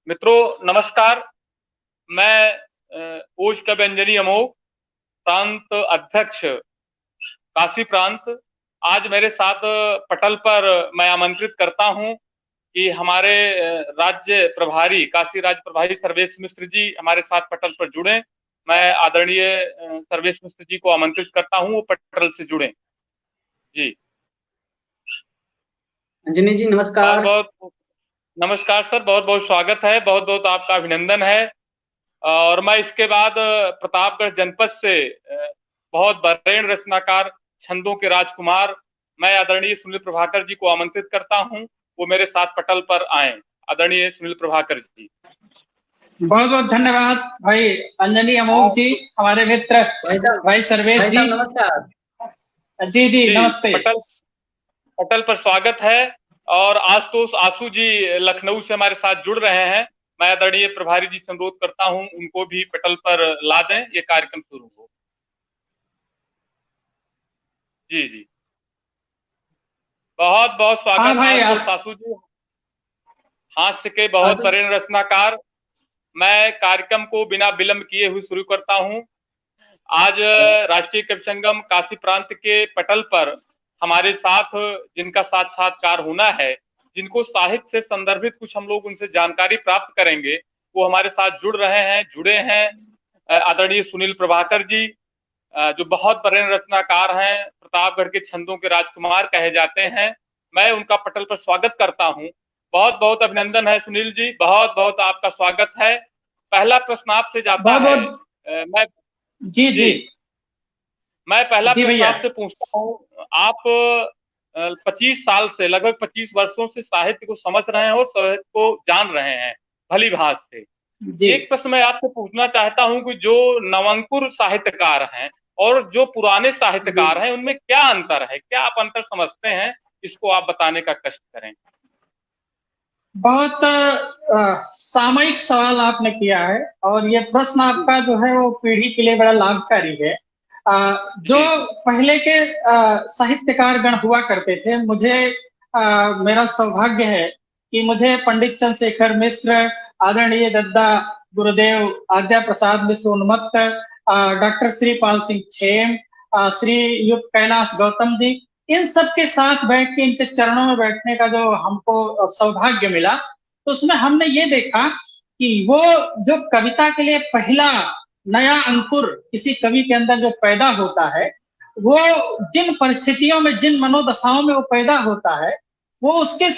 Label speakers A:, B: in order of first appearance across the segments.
A: मित्रों नमस्कार। मैं ओज का व्यंजनी अमोघ प्रांत अध्यक्ष काशी प्रांत। आज मेरे साथ पटल पर मैं आमंत्रित करता हूं कि हमारे राज्य प्रभारी काशी राज्य प्रभारी सर्वेश मिश्र जी हमारे साथ पटल पर जुड़े। मैं आदरणीय सर्वेश मिश्र जी को आमंत्रित करता हूं, वो पटल से जुड़े। जी
B: अंजनी जी
A: बहुत
B: नमस्कार।
A: बहुत नमस्कार सर, बहुत बहुत स्वागत है, बहुत बहुत आपका अभिनंदन है। और मैं इसके बाद प्रतापगढ़ जनपद से बहुत वरेण्य रचनाकार, छंदों के राजकुमार, मैं आदरणीय सुनील प्रभाकर जी को आमंत्रित करता हूं, वो मेरे साथ पटल पर आए। आदरणीय सुनील प्रभाकर जी।
B: बहुत बहुत धन्यवाद भाई अंजनी अमोघ जी, हमारे मित्र भाई सर्वेश जी।
C: नमस्कार
B: जी जी
A: जी
B: नमस्ते।
A: पटल पर स्वागत है। और आशुतोष आशु जी लखनऊ से हमारे साथ जुड़ रहे हैं। मैं आदरणीय प्रभारी जी से अनुरोध करता हूं उनको भी पटल पर ला दें, ये कार्यक्रम शुरू हो। जी जी बहुत बहुत स्वागत
B: भाई
A: आशुतोष आशु जी, हास्य के बहुत वरेण्य रचनाकार। मैं कार्यक्रम को बिना विलंब किए हुए शुरू करता हूं। आज राष्ट्रीय कवि संगम काशी प्रांत के पटल पर हमारे साथ जिनका साक्षात्कार होना है, जिनको साहित्य से संदर्भित कुछ हम लोग उनसे जानकारी प्राप्त करेंगे, वो हमारे साथ जुड़े हैं आदरणीय सुनील प्रभाकर जी, जो बहुत वरेण्य रचनाकार हैं, प्रतापगढ़ के छंदों के राजकुमार कहे जाते हैं। मैं उनका पटल पर स्वागत करता हूं। बहुत बहुत अभिनंदन है सुनील जी, बहुत बहुत आपका स्वागत है। पहला प्रश्न आपसे जाता है। मैं
B: जी जी
A: मैं पहला
B: जी
A: प्रश्न
B: भैया।
A: आपसे पूछता हूँ। आप 25 साल से, लगभग 25 वर्षों से साहित्य को समझ रहे हैं और साहित्य को जान रहे हैं भली भांति से।
B: जी
A: एक प्रश्न मैं आपसे पूछना चाहता हूं कि जो नवंकुर साहित्यकार हैं और जो पुराने साहित्यकार हैं, उनमें क्या अंतर है, क्या आप अंतर समझते हैं? इसको आप बताने का कष्ट करें।
B: बहुत सामयिक सवाल आपने किया है, और ये प्रश्न आपका जो है वो पीढ़ी के लिए बड़ा लाभकारी है। जो पहले के साहित्यकार गण हुआ करते थे, मुझे मेरा सौभाग्य है कि मुझे पंडित चंद्रशेखर मिश्र, आदरणीय दद्दा गुरुदेव आद्या प्रसाद मिश्र उन्मत्त, डॉक्टर श्री पाल सिंह छेम, श्री युक्त कैलाश गौतम जी, इन सब के साथ बैठ के इनके चरणों में बैठने का जो हमको सौभाग्य मिला, तो उसमें हमने ये देखा कि वो जो कविता के लिए पहला नया अंकुर किसी कवि के अंदर जो पैदा होता है, वो जिन परिस्थितियों में, जिन मनोदशाओं में वो पैदा होता है, वो उसके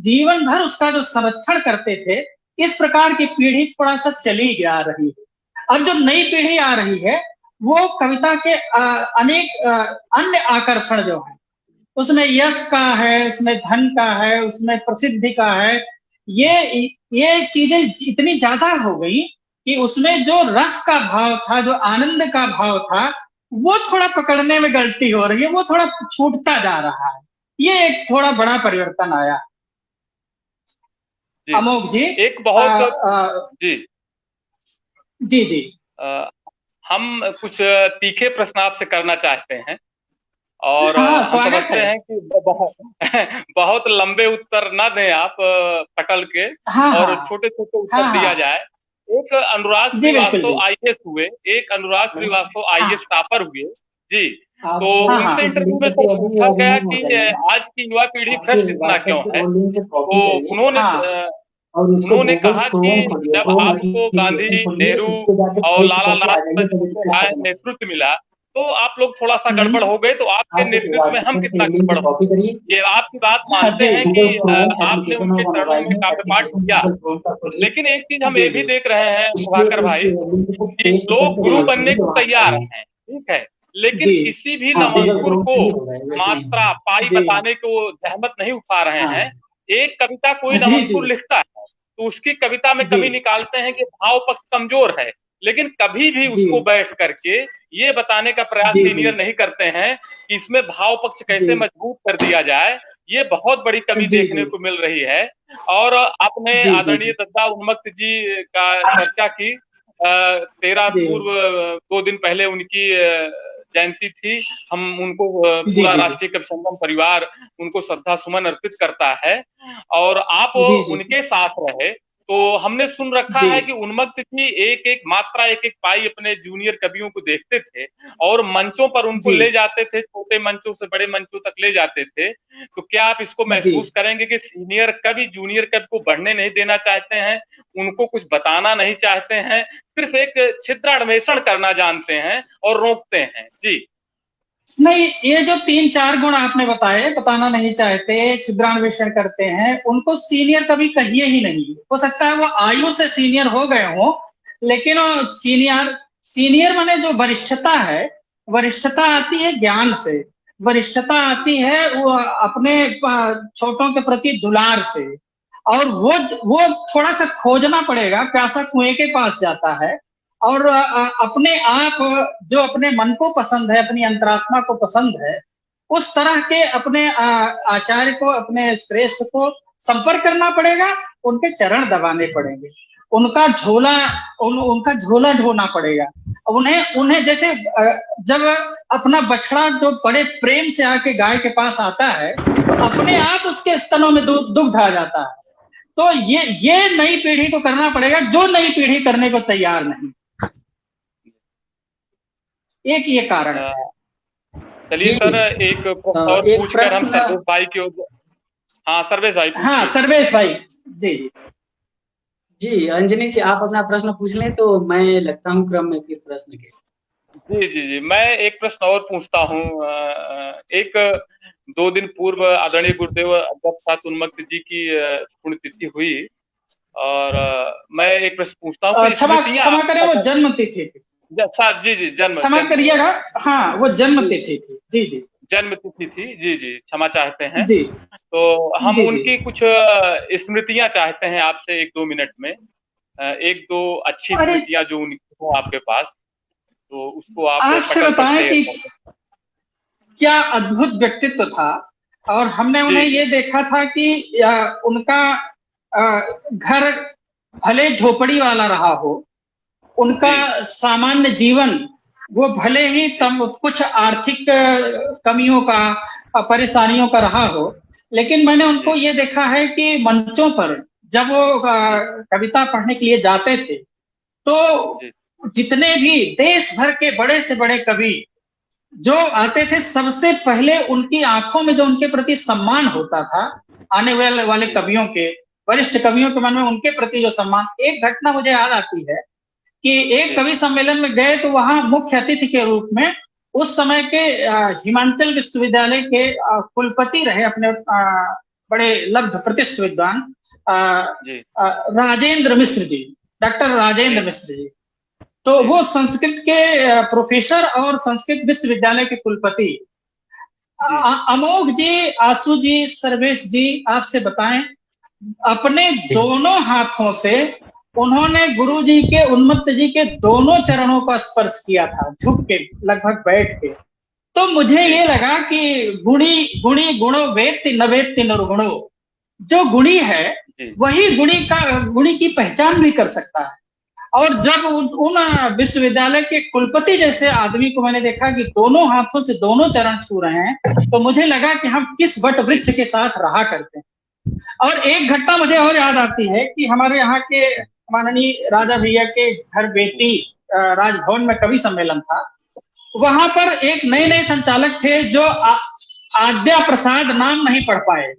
B: जीवन भर उसका जो संरक्षण करते थे। इस प्रकार की पीढ़ी थोड़ा सा चली आ रही है। अब जो नई पीढ़ी आ रही है, वो कविता के अनेक अन्य आकर्षण जो है, उसमें यश का है, उसमें धन का है, उसमें प्रसिद्धि का है, ये चीजें इतनी ज्यादा हो गई कि उसमें जो रस का भाव था, जो आनंद का भाव था, वो थोड़ा पकड़ने में गलती हो रही है, वो थोड़ा छूटता जा रहा है। ये एक थोड़ा बड़ा परिवर्तन आया। अमोघ जी,
A: एक बहुत जी
B: जी जी
A: हम कुछ तीखे प्रश्न आपसे करना चाहते हैं, और हम समझते हैं कि बहुत लंबे उत्तर ना दें आप पटल के, और छोटे छोटे उत्तर दिया जाए। एक अनुराग श्रीवास्तव आईएएस हुए, एक अनुराग श्रीवास्तव आईएएस टॉपर हुए जी, तो उनसे इंटरव्यू में सर पूछा गया कि आज की युवा पीढ़ी भ्रष्ट इतना क्यों है, तो उन्होंने कहा कि जब आपको गांधी, नेहरू और लाला लाजपत राय नेतृत्व मिला, तो आप लोग थोड़ा सा गड़बड़ हो गए, तो आपके नेतृत्व में हम कितना गड़बड़ हो गए। ये आपकी बात मानते हैं कि आपने उनके चरणों में काव्य पाठ किया, लेकिन एक चीज हम ये भी देख रहे हैं प्रभाकर भाई कि लोग गुरु बनने को तैयार हैं, ठीक है, लेकिन किसी भी नवंकुर को मात्रा पाई बताने को जहमत नहीं उठा रहे हैं। एक कविता कोई नवंकुर लिखता है तो उसकी कविता में कभी निकालते हैं कि भाव पक्ष कमजोर है, लेकिन कभी भी उसको बैठ करके ये बताने का प्रयास सीनियर नहीं करते हैं कि इसमें भाव पक्ष कैसे मजबूत कर दिया जाए। ये बहुत बड़ी कमी देखने को मिल रही है। और आपने आदरणीय दद्दा उन्मत्त जी का चर्चा की, 13 पूर्व 2 दिन पहले उनकी जयंती थी। हम उनको पूरा राष्ट्रीय कवि संगम परिवार उनको श्रद्धा सुमन अर्पित करता है, और आप उनके साथ रहे, तो हमने सुन रखा है कि उन्मत्त जी एक एक मात्रा, एक एक पाई अपने जूनियर कवियों को देखते थे और मंचों पर उनको ले जाते थे, छोटे मंचों से बड़े मंचों तक ले जाते थे। तो क्या आप इसको महसूस करेंगे कि सीनियर कवि जूनियर कवि को बढ़ने नहीं देना चाहते हैं, उनको कुछ बताना नहीं चाहते हैं, सिर्फ एक छिद्रान्वेषण करना जानते हैं और रोकते हैं? जी।
B: नहीं, ये जो 3-4 गुण आपने बताए, बताना नहीं चाहते, छिद्रान्वेषण करते हैं, उनको सीनियर कभी कहिए ही नहीं। हो सकता है वो आयु से सीनियर हो गए हों, लेकिन सीनियर माने जो वरिष्ठता है, वरिष्ठता आती है ज्ञान से, वरिष्ठता आती है वो अपने छोटों के प्रति दुलार से, और वो थोड़ा सा खोजना पड़ेगा, प्यासा कुएं के पास जाता है, और अपने आप जो अपने मन को पसंद है, अपनी अंतरात्मा को पसंद है, उस तरह के अपने आचार्य को, अपने श्रेष्ठ को संपर्क करना पड़ेगा, उनके चरण दबाने पड़ेंगे, उनका झोला ढोना पड़ेगा, उन्हें जैसे जब अपना बछड़ा जो बड़े प्रेम से आके गाय के पास आता है, तो अपने आप उसके स्तनों में दुग्ध आ जाता है। तो ये नई पीढ़ी को करना पड़ेगा, जो नई पीढ़ी करने को तैयार नहीं। एक ये कारण है।
A: चलिए सर, एक और पूछकर हम सर्वेश भाई की ओर। हाँ सर्वेश भाई।
B: हाँ सर्वेश भाई। जी जी
C: जी, अंजनी जी आप अपना प्रश्न पूछ लें तो मैं लगता हूँ क्रम में फिर प्रश्न के।
A: जी जी जी, मैं एक प्रश्न और पूछता हूँ। एक 2 दिन पूर्व आदरणीय गुरुदेव अध्यक्ष उन्मत्त जी की पुण्यतिथि हुई, और मैं एक प्रश्न पूछता हूँ।
B: क्षमा करें, वो जन्म तिथि थी।
A: जी जी, जन्म,
B: क्षमा करिएगा, हाँ वो जन्म तिथि थी। जी जी,
A: जन्म तिथि थी। जी जी, क्षमा चाहते हैं
B: जी।
A: तो हम उनकी कुछ स्मृतियां चाहते हैं आपसे 1-2 मिनट में, 1-2 अच्छी स्मृतियां जो उनकी हो आपके पास, तो उसको आप
B: आपसे बताएं कि क्या अद्भुत व्यक्तित्व था, और हमने उन्हें ये देखा था कि उनका घर भले झोपड़ी वाला रहा हो, उनका सामान्य जीवन वो भले ही कुछ आर्थिक कमियों का, परेशानियों का रहा हो, लेकिन मैंने उनको ये देखा है कि मंचों पर जब वो कविता पढ़ने के लिए जाते थे, तो जितने भी देश भर के बड़े से बड़े कवि जो आते थे, सबसे पहले उनकी आंखों में जो उनके प्रति सम्मान होता था, आने वाले कवियों के, वरिष्ठ कवियों के मन में उनके प्रति जो सम्मान। एक घटना मुझे याद आती है कि एक कवि सम्मेलन में गए, तो वहां मुख्य अतिथि के रूप में उस समय के हिमाचल विश्वविद्यालय के कुलपति रहे, अपने बड़े लब्ध प्रतिष्ठित विद्वान राजेंद्र मिश्र जी, डॉक्टर राजेंद्र मिश्र जी। तो वो संस्कृत के प्रोफेसर और संस्कृत विश्वविद्यालय के कुलपति। अमोघ जी, आशु जी, सर्वेश जी, आपसे बताएं, अपने दोनों हाथों से उन्होंने गुरु जी के, उन्मत्त जी के दोनों चरणों का स्पर्श किया था, झुक के, लगभग बैठ के। तो मुझे ये लगा कि गुणी गुणो वेत्ति न वेत्ति निर्गुणो, जो गुणी है वही गुणी की पहचान भी कर सकता है। और जब उन विश्वविद्यालय के कुलपति जैसे आदमी को मैंने देखा कि दोनों हाथों से दोनों चरण छू रहे हैं, तो मुझे लगा कि हम किस वट वृक्ष के साथ रहा करते हैं। और एक घटना मुझे और याद आती है कि हमारे यहाँ के माननीय राजा भैया के घर बेटी राजभवन में कवि सम्मेलन था, वहां पर एक नए संचालक थे जो आद्या प्रसाद, नाम नहीं पढ़ पाए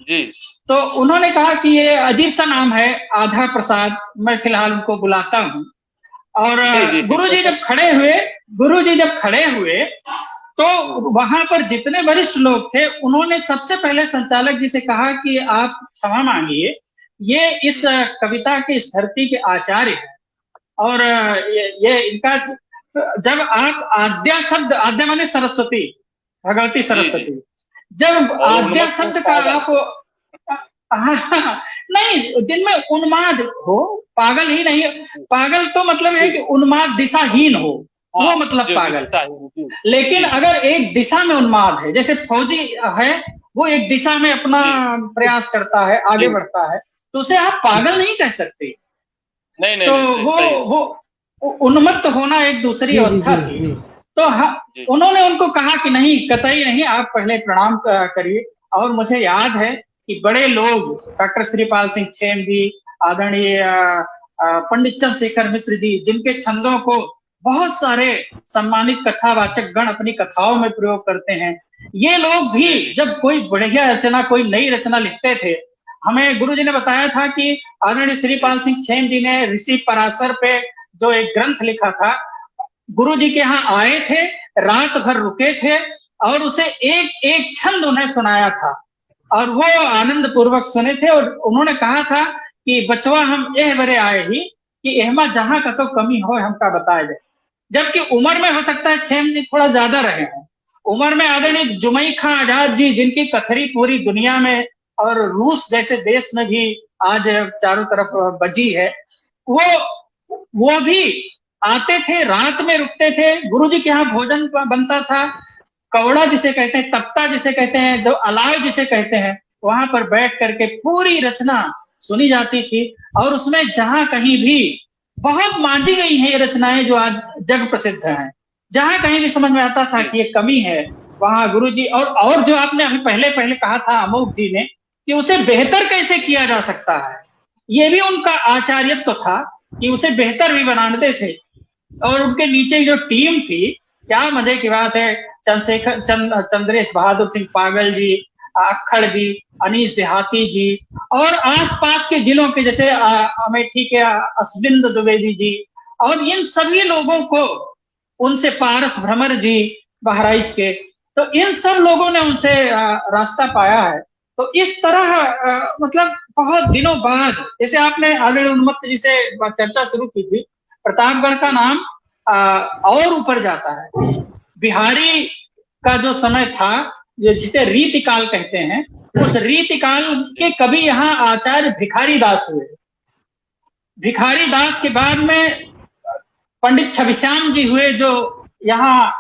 A: जी। तो
B: उन्होंने कहा कि ये अजीब सा नाम है, आधा प्रसाद, मैं फिलहाल उनको बुलाता हूँ। और गुरुजी जब खड़े हुए तो वहां पर जितने वरिष्ठ लोग थे, उन्होंने सबसे पहले संचालक जी से कहा कि आप क्षमा मांगिए, ये इस कविता के, इस धरती के आचार्य हैं, और ये इनका, जब आप आद्या माने सरस्वती, भगवती सरस्वती, जब आद्या शब्द का आप नहीं, जिनमें उन्माद हो, पागल ही नहीं, पागल तो मतलब है कि उन्माद दिशाहीन हो, वो मतलब पागल। लेकिन अगर एक दिशा में उन्माद है, जैसे फौजी है, वो एक दिशा में अपना प्रयास करता है, आगे बढ़ता है, तो उसे आप पागल नहीं कह सकते। नहीं, तो वो उन्मत्त होना एक दूसरी अवस्था थी। तो उन्होंने उनको कहा कि नहीं, कतई नहीं, आप पहले प्रणाम करिए। और मुझे याद है कि बड़े लोग, डॉक्टर श्रीपाल सिंह छेम जी, आदरणीय पंडित चंद्रशेखर मिश्र जी, जिनके छंदों को बहुत सारे सम्मानित कथावाचक गण अपनी कथाओं में प्रयोग करते हैं, ये लोग भी जब कोई बढ़िया रचना, कोई नई रचना लिखते थे, हमें गुरु जी ने बताया था कि आदरणीय श्रीपाल सिंह छेम जी ने ऋषि पराशर पे जो एक ग्रंथ लिखा था, गुरु जी के यहाँ आए थे, रात भर रुके थे और उसे एक एक छंद उन्हें सुनाया था और वो आनंद पूर्वक सुने थे। और उन्होंने कहा था कि बचवा हम एह बरे आए ही कि एहमा जहां का तो कमी हो हमका बताए दे। जबकि उम्र में हो सकता है छेम जी थोड़ा ज्यादा रहे हैं, उम्र में आदरणीय जुमई खां आजाद जी, जिनकी कथरी पूरी दुनिया में और रूस जैसे देश में भी आज चारों तरफ बजी है, वो भी आते थे, रात में रुकते थे, गुरु जी के यहाँ भोजन बनता था, कौड़ा जिसे कहते हैं, तख्ता जिसे कहते हैं, जो अलाव जिसे कहते हैं, वहां पर बैठ करके पूरी रचना सुनी जाती थी। और उसमें जहां कहीं भी बहुत मांझी गई है ये रचनाएं जो आज जग प्रसिद्ध हैं, जहां कहीं भी समझ में आता था कि ये कमी है, वहां गुरुजी और जो आपने अभी पहले कहा था अमोक जी ने कि उसे बेहतर कैसे किया जा सकता है, ये भी उनका आचार्यत्व था कि उसे बेहतर भी बनाते थे। और उनके नीचे जो टीम थी, क्या मजे की बात है, चंद्रेश बहादुर सिंह पागल जी, अक्खड़ जी, अनीस देहाती जी और आसपास के जिलों के जैसे अमेठी के असविंद द्विवेदी जी, और इन सभी लोगों को, उनसे पारस भ्रमर जी बहराइच के, तो इन सब लोगों ने उनसे रास्ता पाया है। तो इस तरह मतलब बहुत दिनों बाद, जैसे आपने आदरणीय उन्मत्त जी से चर्चा शुरू की थी, प्रतापगढ़ का नाम और ऊपर जाता है। बिहारी का जो समय था, जिसे रीतिकाल कहते हैं, उस रीतिकाल के कभी यहाँ आचार्य भिखारी दास हुए। भिखारी दास के बाद में पंडित छविश्याम जी हुए, जो यहाँ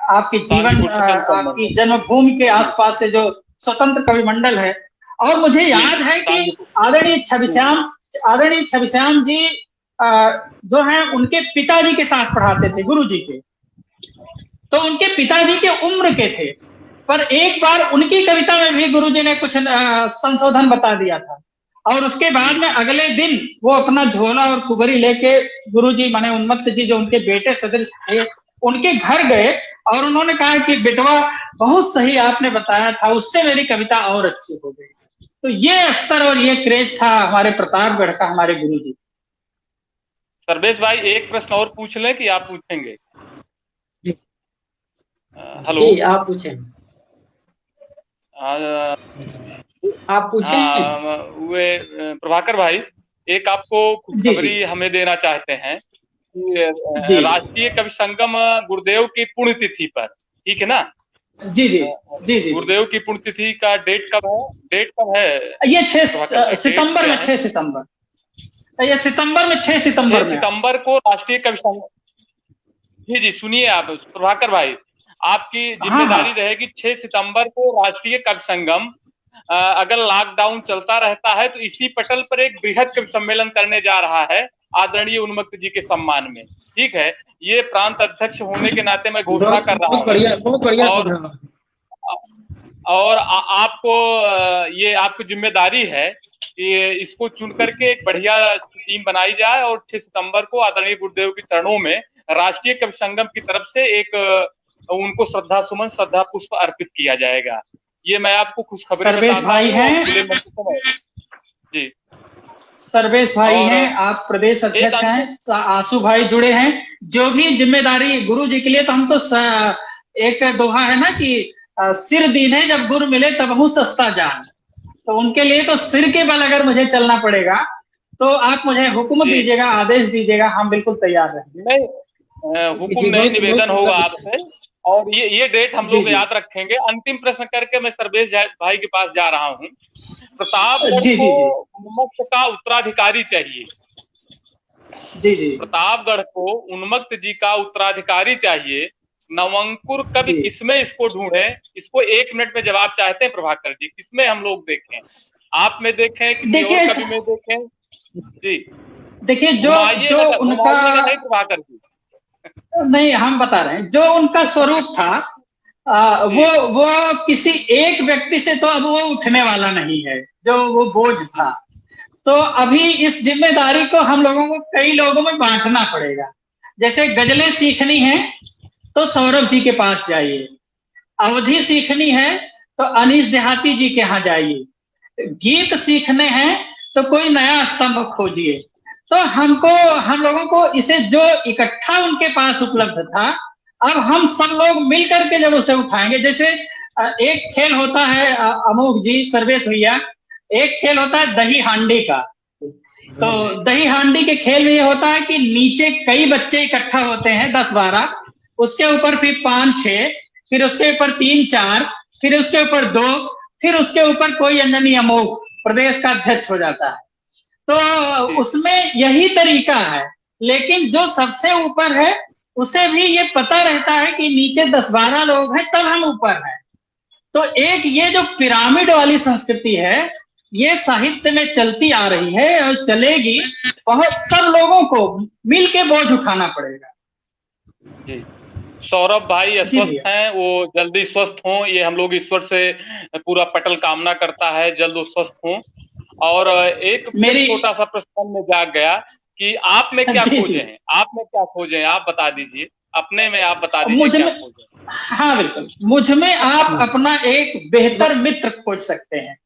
B: आपके जीवन, आपकी जन्मभूमि के आसपास से जो स्वतंत्र कवि मंडल है। और मुझे याद है कि आदरणीय छविश्याम जी जो हैं, उनके पिताजी के साथ पढ़ाते थे गुरु जी के, तो उनके पिताजी के उम्र के थे, पर एक बार उनकी कविता में भी गुरु जी ने कुछ संशोधन बता दिया था। और उसके बाद में अगले दिन वो अपना झोला और कुबरी लेके गुरु जी माने उन्मत्त जी, जो उनके बेटे सदृश थे, उनके घर गए और उन्होंने कहा कि बेटवा बहुत सही आपने बताया था, उससे मेरी कविता और अच्छी हो गई। तो ये स्तर और ये क्रेज था हमारे प्रतापगढ़ का, हमारे गुरु जी।
A: सर्वेश भाई, एक प्रश्न और पूछ लें कि आप पूछेंगे? हेलो
C: जी, आप पूछें। आप पूछें।
A: वे प्रभाकर भाई, एक आपको खुशखबरी हमें देना चाहते हैं कि राष्ट्रीय कवि संगम गुरुदेव की पुण्यतिथि पर, ठीक है ना?
B: जी जी जी जी।
A: गुरुदेव की पुण्यतिथि का डेट कब है?
B: ये 6 सितंबर में, 6 सितंबर, ये सितंबर में, 6 सितंबर
A: को राष्ट्रीय कवि संगम। जी जी, सुनिए आप प्रभाकर भाई, आपकी जिम्मेदारी रहेगी 6 सितंबर को राष्ट्रीय कवि संगम, अगर लॉकडाउन चलता रहता है तो इसी पटल पर एक बृहद कवि सम्मेलन करने जा रहा है आदरणीय उन्मत्त जी के सम्मान में, ठीक है? ये प्रांत अध्यक्ष होने के नाते मैं घोषणा कर रहा हूँ। और आपको ये आपकी जिम्मेदारी है कि इसको चुन करके एक बढ़िया टीम बनाई जाए और 6 सितंबर को आदरणीय गुरुदेव के चरणों में राष्ट्रीय कवि संगम की तरफ से एक उनको श्रद्धा सुमन, श्रद्धा पुष्प अर्पित किया जाएगा। ये मैं आपको खुशखबरी
B: सर्वेश भाई हैं
A: जी,
B: सर्वेश भाई हैं, आप प्रदेश अध्यक्ष हैं, आंसू भाई जुड़े हैं, जो भी जिम्मेदारी गुरु जी के लिए, तो हम तो एक दोहा है ना कि सिर दीने जब गुरु मिले तब हूँ सस्ता जान, तो उनके लिए तो सिर के बल अगर मुझे चलना पड़ेगा तो आप मुझे हुक्म दीजिएगा, आदेश दीजिएगा, हम बिल्कुल तैयार रहेंगे।
A: हुक्म नहीं, निवेदन होगा आपसे, और ये डेट हम लोग याद रखेंगे। अंतिम प्रश्न करके मैं सर्वेश भाई के पास जा रहा हूँ। प्रतापगढ़ को उन्मत्त का उत्तराधिकारी चाहिए।
B: जी जी,
A: प्रतापगढ़ को उन्मत्त जी का उत्तराधिकारी चाहिए। नवंकुर कवि किसमें इसको ढूंढे? इसको 1 मिनट में जवाब चाहते हैं प्रभाकर जी, किसमें हम लोग देखें? आप में देखें, किसी और कवि में देखें? जी
B: देखिए, जो उनका
A: नहीं, प्रभाकर जी
B: नहीं, हम बता रहे हैं, जो उनका स्वरूप था वो किसी एक व्यक्ति से तो अब वो उठने वाला नहीं है, जो वो बोझ था। तो अभी इस जिम्मेदारी को हम लोगों को कई लोगों में बांटना पड़ेगा। जैसे गजलें सीखनी है तो सौरभ जी के पास जाइए, अवधि सीखनी है तो अनीस देहाती जी के यहाँ जाइए, गीत सीखने हैं तो कोई नया स्तंभ खोजिए। तो हम लोगों को इसे जो इकट्ठा उनके पास उपलब्ध था, अब हम सब लोग मिल करके जब उसे उठाएंगे। जैसे एक खेल होता है अमोघ जी, सर्वेश भैया, एक खेल होता है दही हांडी का। तो दही हांडी के खेल में ये होता है कि नीचे कई बच्चे इकट्ठा होते हैं, 10-12, उसके ऊपर फिर 5-6, फिर उसके ऊपर 3-4, फिर उसके ऊपर 2, फिर उसके ऊपर कोई अंजनी अमोघ प्रदेश का अध्यक्ष हो जाता है। तो उसमें यही तरीका है, लेकिन जो सबसे ऊपर है उसे भी ये पता रहता है कि नीचे 10-12 लोग हैं तब हम ऊपर हैं। तो एक ये जो पिरामिड वाली संस्कृति है, ये साहित्य में चलती आ रही है और चलेगी। बहुत सब लोगों को मिल के बोझ उठाना पड़ेगा।
A: जी, सौरभ भाई अस्वस्थ हैं, वो जल्दी स्वस्थ हों, ये हम लोग ईश्वर से पूरा पटल कामना करता है, जल्द वो स्वस्थ हों। और एक छोटा सा प्रश्न में जाग गया कि आप में क्या खोजे हैं, आप में क्या खोजे हैं, आप बता दीजिए, अपने में आप बता दीजिए क्या खोजे।
B: हाँ बिल्कुल, मुझ में आप अपना एक बेहतर मित्र खोज सकते हैं,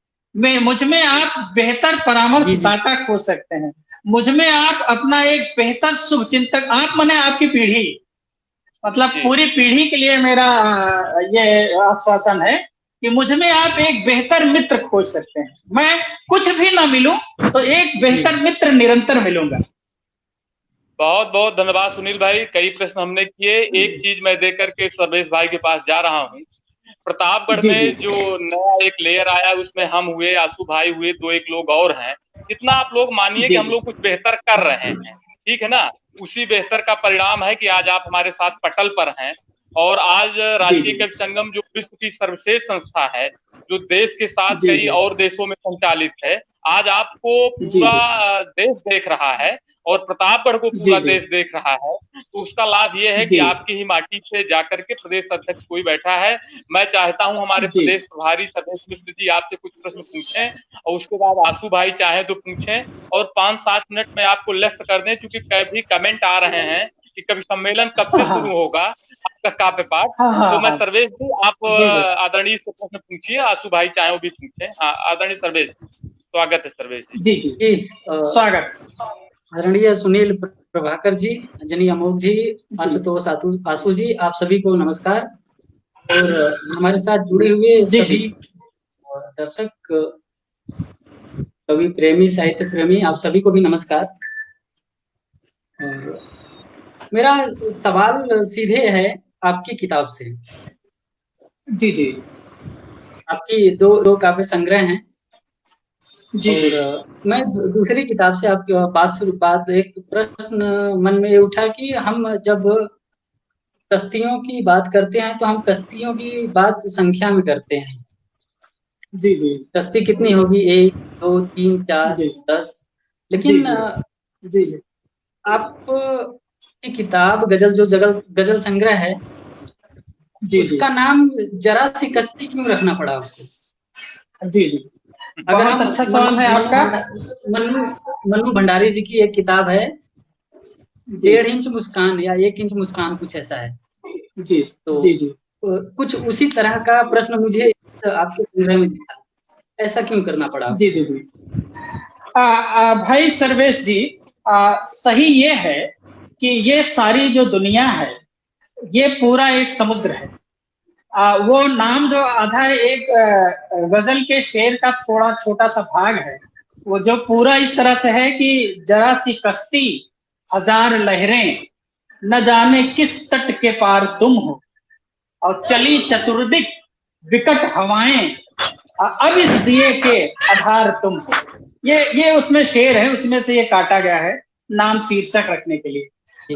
B: मुझ में आप बेहतर परामर्शदाता खोज सकते हैं, मुझ में आप अपना एक बेहतर शुभचिंतक, आप माने आपकी पीढ़ी, मतलब पूरी पीढ़ी के लिए मेरा ये आश्वासन है कि मुझ में आप एक बेहतर मित्र खोज सकते हैं। मैं कुछ भी ना मिलूं तो एक बेहतर मित्र निरंतर मिलूंगा।
A: बहुत बहुत धन्यवाद सुनील भाई, कई प्रश्न हमने किए, एक चीज मैं दे करके सर्वेश भाई के पास जा रहा हूँ। प्रतापगढ़ में जो नया एक लेयर आया उसमें हम हुए, आंसू भाई हुए, 2-1 लोग और हैं। इतना आप लोग मानिए कि हम लोग कुछ बेहतर कर रहे हैं, ठीक है ना। उसी बेहतर का परिणाम है कि आज आप हमारे साथ पटल पर हैं। और आज राष्ट्रीय कवि संगम जो विश्व की सर्वश्रेष्ठ संस्था है, जो देश के साथ कई और देशों में संचालित है, आज आपको पूरा देश देख रहा है और प्रतापगढ़ को पूरा देश देख रहा है। तो उसका लाभ ये है कि आपकी ही माटी से जाकर के प्रदेश अध्यक्ष कोई बैठा है। मैं चाहता हूं हमारे प्रदेश प्रभारी सर्वेश मिश्र जी आपसे कुछ प्रश्न पूछें और उसके बाद आंसू भाई चाहे तो पूछें, और 5-7 मिनट में आपको लेफ्ट कर दें, क्योंकि कभी कमेंट आ रहे हैं कि कभी सम्मेलन कब से शुरू होगा आपका काव्य पाठ। तो मैं सर्वेश जी, आप आदरणीय से प्रश्न पूछिए, आंसू भाई चाहे वो भी पूछें। आदरणीय सर्वेश, स्वागत है सर्वेश जी।
C: जी
B: स्वागत।
C: आदरणीय सुनील प्रभाकर जी, अंजनी अमोघ जी, आशुतोष आशु जी, आप सभी को नमस्कार। और हमारे साथ जुड़े हुए सभी दर्शक, कवि प्रेमी, साहित्य प्रेमी, आप सभी को भी नमस्कार। और मेरा सवाल सीधे है आपकी किताब से।
B: जी
C: आपकी दो काव्य संग्रह हैं और मैं दूसरी किताब से आपकी बात एक प्रश्न मन में उठा कि हम जब कश्तियों की बात करते हैं तो हम कश्तियों की बात संख्या में करते हैं।
B: जी
C: कश्ती कितनी होगी, 1, 2, 3, 4, 10। लेकिन आपकी किताब गजल जो गजल संग्रह है, उसका नाम जरा सी कश्ती क्यों रखना पड़ा आपको?
B: जी
C: अगर
B: बहुत अच्छा सवाल है आपका।
C: मन्नू भंडारी जी की एक किताब है 1.5 इंच मुस्कान या 1 इंच मुस्कान, कुछ ऐसा है। तो कुछ उसी तरह का प्रश्न मुझे आपके संग्रह में दिखा, ऐसा क्यों करना पड़ा?
B: जी भाई सर्वेश जी, सही ये है कि ये सारी जो दुनिया है ये पूरा एक समुद्र है। वो नाम जो आधा है एक गजल के शेर का थोड़ा छोटा सा भाग है, वो जो पूरा इस तरह से है कि जरा सी कश्ती 1000 लहरें, न जाने किस तट के पार तुम हो, और चली चतुर्दिक विकट हवाएं, अब इस दिए के आधार तुम हो। ये उसमें शेर है, उसमें से ये काटा गया है नाम शीर्षक रखने के लिए।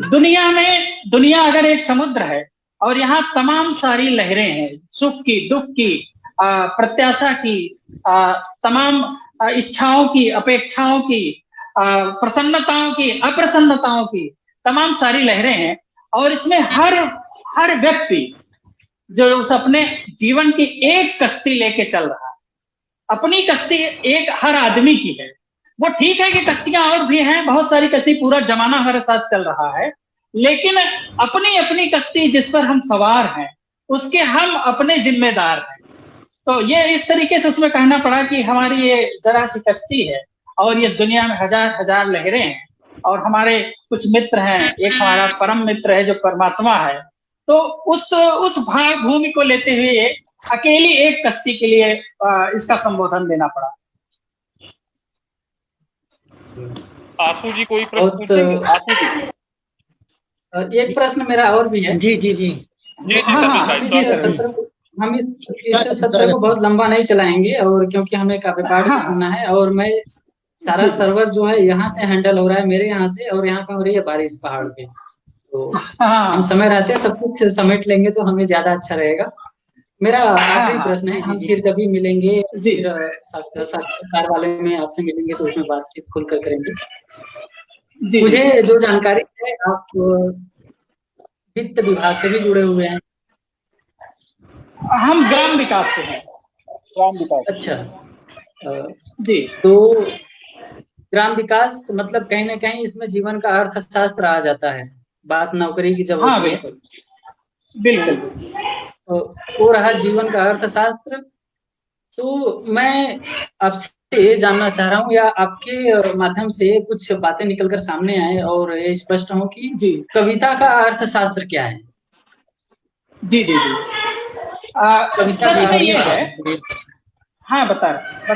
B: दुनिया अगर एक समुद्र है और यहाँ तमाम सारी लहरें हैं, सुख की, दुख की, प्रत्याशा की, तमाम इच्छाओं की, अपेक्षाओं की, प्रसन्नताओं की, अप्रसन्नताओं की, तमाम सारी लहरें हैं। और इसमें हर व्यक्ति जो उस अपने जीवन की एक कश्ती लेके चल रहा है। अपनी कश्ती एक हर आदमी की है। वो ठीक है कि कश्तियां और भी हैं, बहुत सारी कश्ती, पूरा जमाना हमारे साथ चल रहा है, लेकिन अपनी अपनी कश्ती जिस पर हम सवार हैं उसके हम अपने जिम्मेदार हैं। तो ये इस तरीके से उसमें कहना पड़ा कि हमारी ये जरा सी कश्ती है और इस दुनिया में हजार हजार लहरें हैं, और हमारे कुछ मित्र हैं, एक हमारा परम मित्र है जो परमात्मा है। तो उस भाव भूमि को लेते हुए अकेली एक कश्ती के लिए इसका संबोधन देना पड़ा।
A: आशु जी कोई प्रश्न पूछेंगे? आशु जी,
C: एक प्रश्न मेरा और भी है।
D: जी जी जी
A: जी
C: हम इस सत्र को बहुत लंबा नहीं चलाएंगे, और क्योंकि हमें काव्य पाठ भी सुनना है, और मैं सारा सर्वर जो है यहाँ से हैंडल हो रहा है, मेरे यहाँ से, और यहाँ पे हो रही है बारिश पहाड़ पे, तो हम समय रहते सब कुछ समेट लेंगे तो हमें ज्यादा अच्छा रहेगा। मेरा आखिरी प्रश्न है, हम फिर कभी मिलेंगे, फिर साक्षात्कार वाले में आपसे मिलेंगे तो उसमें बातचीत खुलकर करेंगे। मुझे जो जानकारी है, आप वित्त विभाग से भी जुड़े हुए हैं?
B: हम ग्राम विकास से हैं।
A: ग्राम विकास,
C: अच्छा
B: जी।
C: तो ग्राम विकास मतलब कहीं ना कहीं इसमें जीवन का अर्थशास्त्र आ जाता है, बात नौकरी की जब होती है।
B: बिल्कुल।
C: वो रहा जीवन का अर्थशास्त्र। तो मैं आपसे जानना चाह रहा हूँ, या आपके माध्यम से कुछ बातें निकलकर सामने आए और ये स्पष्ट हो कि कविता का अर्थशास्त्र क्या है।
B: जी जी जी सच में ये है, हाँ बता रहे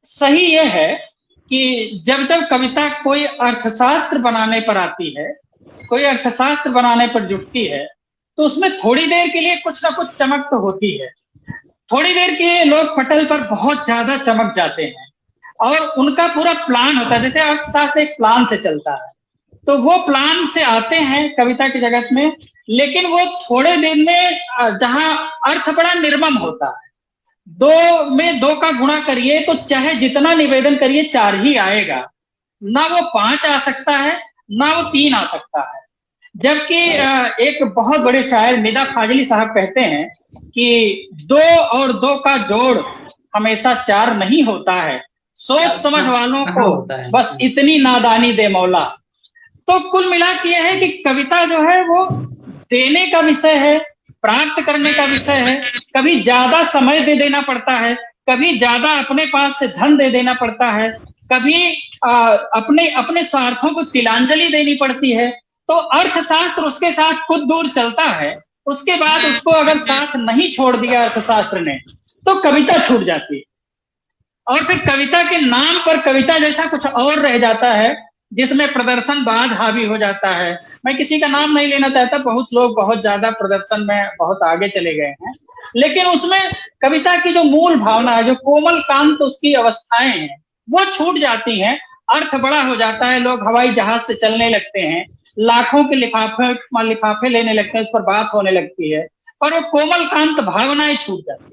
B: सही ये है कि जब जब कविता कोई अर्थशास्त्र बनाने पर आती है, कोई अर्थशास्त्र बनाने पर जुटती है, तो उसमें थोड़ी देर के लिए कुछ ना कुछ चमक तो होती है। थोड़ी देर के लिए लोग पटल पर बहुत ज्यादा चमक जाते हैं और उनका पूरा प्लान होता है, जैसे अर्थशास्त्र एक प्लान से चलता है, तो वो प्लान से आते हैं कविता की जगत में, लेकिन वो थोड़े दिन में जहां अर्थ बड़ा निर्मम होता है, 2 में 2 का गुणा करिए तो चाहे जितना निवेदन करिए 4 ही आएगा, ना वो 5 आ सकता है ना वो 3 आ सकता है। जबकि एक बहुत बड़े शायर निदा फाजली साहब कहते हैं कि 2 और 2 का जोड़ हमेशा 4 नहीं होता है, सोच समझ वालों को बस इतनी नादानी दे मौला। तो कुल मिला के यह है कि कविता जो है वो देने का विषय है, प्राप्त करने का विषय है। कभी ज्यादा समय दे देना पड़ता है, कभी ज्यादा अपने पास से धन दे देना पड़ता है, कभी अपने स्वार्थों को तिलांजलि देनी पड़ती है। तो अर्थशास्त्र उसके साथ खुद दूर चलता है, उसके बाद उसको अगर साथ नहीं छोड़ दिया अर्थशास्त्र ने तो कविता छूट जाती है, और फिर कविता के नाम पर कविता जैसा कुछ और रह जाता है जिसमें प्रदर्शनवाद हावी हो जाता है। मैं किसी का नाम नहीं लेना चाहता, बहुत लोग बहुत ज्यादा प्रदर्शन में बहुत आगे चले गए हैं, लेकिन उसमें कविता की जो मूल भावना है, जो कोमल कांत उसकी अवस्थाएं हैं, वो छूट जाती हैं। अर्थ बड़ा हो जाता है, लोग हवाई जहाज से चलने लगते हैं, लाखों के लिफाफे लेने लगते हैं, उस पर बात होने लगती है, और वो कोमल कांत भावनाएं छूट जाती है।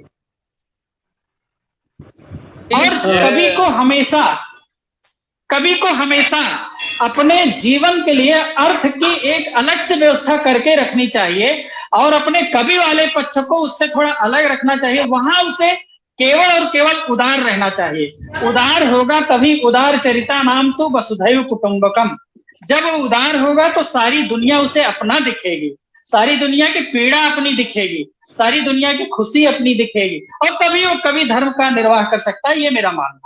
B: और कवि को हमेशा अपने जीवन के लिए अर्थ की एक अलग से व्यवस्था करके रखनी चाहिए, और अपने कवि वाले पक्ष को उससे थोड़ा अलग रखना चाहिए। वहां उसे केवल और केवल उदार रहना चाहिए। उदार होगा तभी उदार चरिता नाम तो वसुधैव कुटुंबकम। जब वो उदार होगा तो सारी दुनिया उसे अपना दिखेगी, सारी दुनिया की पीड़ा अपनी दिखेगी, सारी दुनिया की खुशी अपनी दिखेगी, और तभी वो कवि धर्म का निर्वाह कर सकता है, ये मेरा मानना है।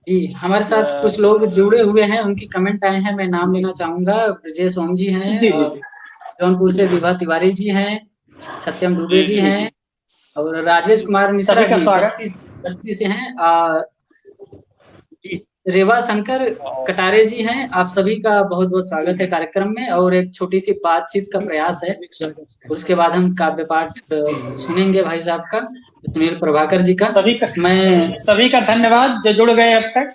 C: जी, हमारे साथ कुछ लोग जुड़े हुए हैं, उनकी कमेंट आए हैं, मैं नाम लेना चाहूंगा। ब्रजेश ओम जी हैं, जौनपुर से विभा तिवारी जी हैं, सत्यम दुबे जी हैं, और राजेश कुमार मिश्रा जी बस्ती से हैं, और रेवा शंकर कटारे जी हैं। आप सभी का बहुत बहुत स्वागत है कार्यक्रम में, और एक छोटी सी बातचीत का प्रयास है, उसके बाद हम काव्य पाठ सुनेंगे भाई साहब का, सुनील प्रभाकर जी का। मैं
B: सभी का धन्यवाद जो जुड़ गए अब तक।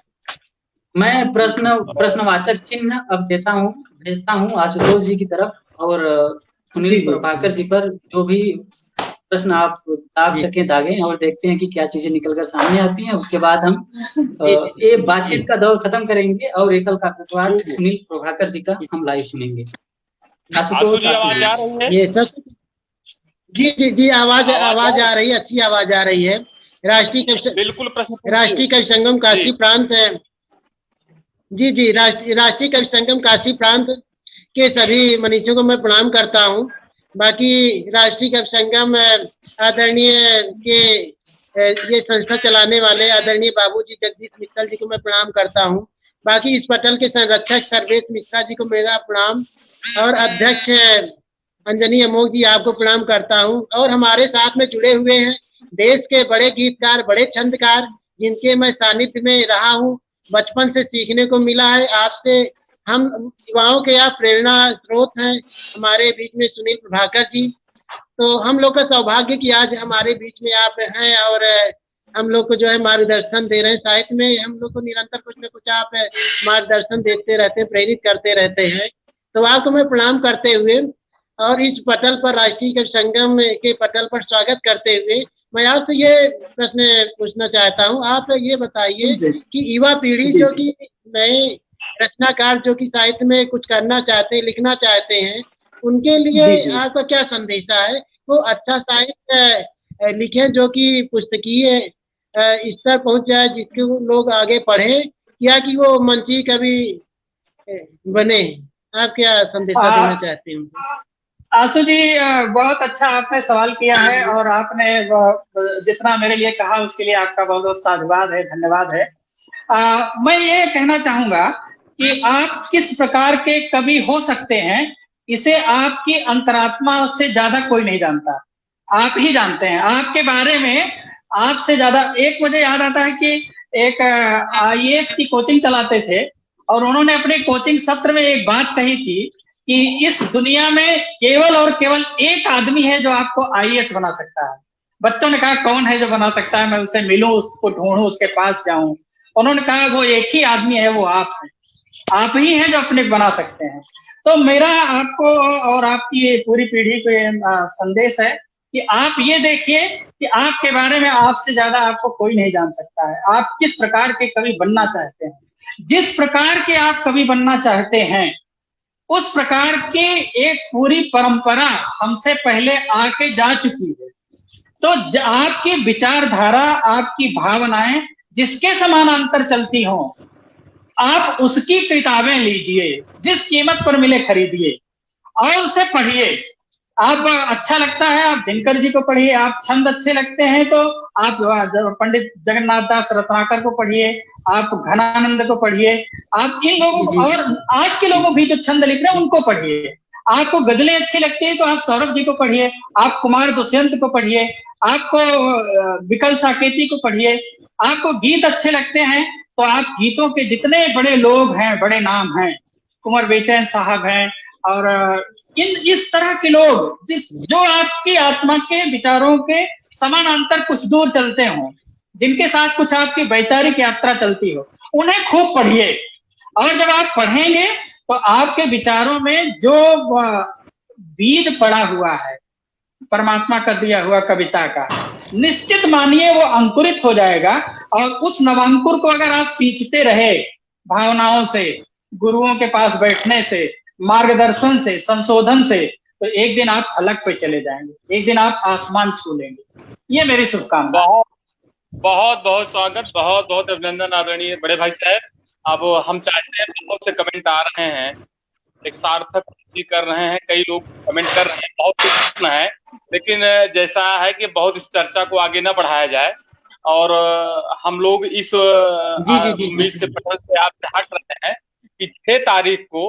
C: मैं प्रश्नवाचक चिन्ह अब भेजता हूँ आशुतोष जी की तरफ, और सुनील प्रभाकर जी पर जो भी प्रश्न आप दाग सकें दागें, और देखते हैं कि क्या चीजें निकलकर सामने आती हैं। उसके बाद हम ये बातचीत का दौर खत्म करेंगे और एकल काव्य पाठ सुनील प्रभाकर जी का हम लाइव सुनेंगे। आशुतोष
A: जी आवाज आ रही है?
D: ये सब जी आवाज आ रही है, अच्छी आवाज आ रही है।
A: बिल्कुल
D: राष्ट्रीय कवि संगम काशी प्रांत है। जी राष्ट्रीय कवि संगम काशी प्रांत के सभी मनीषियों को मैं प्रणाम करता हूँ। बाकी राष्ट्रीय कवि संगम आदरणीय के ये संस्था चलाने वाले आदरणीय बाबूजी जगदीश मित्तल जी को मैं प्रणाम करता हूँ। बाकी इस पटल के संरक्षक सर्वेश मिश्रा जी को मेरा प्रणाम, और अध्यक्ष अंजनी अमोघ जी आपको प्रणाम करता हूँ। और हमारे साथ में जुड़े हुए हैं देश के बड़े गीतकार, बड़े छंदकार, जिनके मैं सानिध्य में रहा हूँ, बचपन से सीखने को मिला है आपसे। हम युवाओं के आप प्रेरणा स्रोत हैं। हमारे बीच में सुनील प्रभाकर जी, तो हम लोग का सौभाग्य कि आज हमारे बीच में आप हैं और हम लोग को जो है मार्गदर्शन दे रहे हैं। साहित्य में हम लोग को निरंतर कुछ न कुछ आप मार्गदर्शन देते रहते हैं, प्रेरित करते रहते हैं। तो आपको मैं प्रणाम करते हुए और इस पटल पर राष्ट्रीय कवि संगम के पटल पर स्वागत करते हुए मैं आपसे ये प्रश्न पूछना चाहता हूँ। आप ये बताइए कि युवा पीढ़ी जो कि नए रचनाकार जो कि साहित्य में कुछ करना चाहते हैं, लिखना चाहते हैं, उनके लिए आपका क्या संदेशा है? वो अच्छा साहित्य लिखें जो कि पुस्तकीय स्तर पहुंच जाए, जिसके वो लोग आगे पढ़े, या कि वो मंची कवि बने? आप क्या संदेशा देना चाहते हैं?
B: आशु जी, बहुत अच्छा आपने सवाल किया है, और आपने जितना मेरे लिए कहा उसके लिए आपका बहुत बहुत साधुवाद है, धन्यवाद है। मैं ये कहना चाहूंगा कि आप किस प्रकार के कवि हो सकते हैं, इसे आपकी अंतरात्मा से ज्यादा कोई नहीं जानता, आप ही जानते हैं। आपके बारे में आपसे ज्यादा, एक मुझे याद आता है कि एक IAS की कोचिंग चलाते थे, और उन्होंने अपने कोचिंग सत्र में एक बात कही थी कि इस दुनिया में केवल और केवल एक आदमी है जो आपको IAS बना सकता है। बच्चों ने कहा कौन है जो बना सकता है, मैं उसे मिलूं, उसको ढूंढूं, उसके पास जाऊं। उन्होंने कहा वो एक ही आदमी है, वो आप हैं, आप ही हैं जो अपने बना सकते हैं। तो मेरा आपको और आपकी पूरी पीढ़ी को संदेश है कि आप ये देखिए कि आपके बारे में आपसे ज्यादा आपको कोई नहीं जान सकता है। आप किस प्रकार के कवि बनना चाहते हैं, जिस प्रकार के आप कवि बनना चाहते हैं, उस प्रकार के एक पूरी परंपरा हमसे पहले आके जा चुकी है। तो आपकी विचारधारा, आपकी भावनाएं जिसके समानांतर चलती हों, आप उसकी किताबें लीजिए, जिस कीमत पर मिले खरीदिए और उसे पढ़िए। आप अच्छा लगता है आप दिनकर जी को पढ़िए, आप छंद अच्छे लगते हैं तो आप पंडित जगन्नाथ दास रत्नाकर को पढ़िए, आप घनानंद को पढ़िए, आप इन लोगों को, और आज के लोगों भी जो छंद लिख रहे हैं उनको पढ़िए। आपको गजलें अच्छी लगती है तो आप सौरभ जी को पढ़िए, आप कुमार दुष्यंत को पढ़िए, आपको विकल साकेती को पढ़िए। आपको गीत अच्छे लगते हैं तो आप गीतों के जितने बड़े लोग हैं, बड़े नाम हैं, कुंवर बेचैन साहब हैं, और इस तरह के लोग जो आपकी आत्मा के विचारों के समानांतर कुछ दूर चलते हों, जिनके साथ कुछ आपकी वैचारिक यात्रा चलती हो, उन्हें खूब पढ़िए। और जब आप पढ़ेंगे तो आपके विचारों में जो बीज पड़ा हुआ है परमात्मा का दिया हुआ कविता का, निश्चित मानिए वो अंकुरित हो जाएगा। और उस नवांकुर को अगर आप सींचते रहे भावनाओं से, गुरुओं के पास बैठने से, मार्गदर्शन से, संशोधन से, तो एक दिन आप फलक पे चले जाएंगे, एक दिन आप आसमान छू लेंगे। ये मेरी शुभकामना।
A: बहुत बहुत स्वागत, बहुत बहुत अभिनंदन आदरणीय बड़े भाई साहब। अब हम चाहते हैं, बहुत से कमेंट आ रहे हैं, एक सार्थक जी कर रहे हैं, कई लोग कमेंट कर रहे हैं, बहुत कुछ है, लेकिन जैसा है कि बहुत इस चर्चा को आगे न बढ़ाया जाए, और हम लोग इस उम्मीद से पटल से आपसे हट रहे हैं कि 6 तारीख को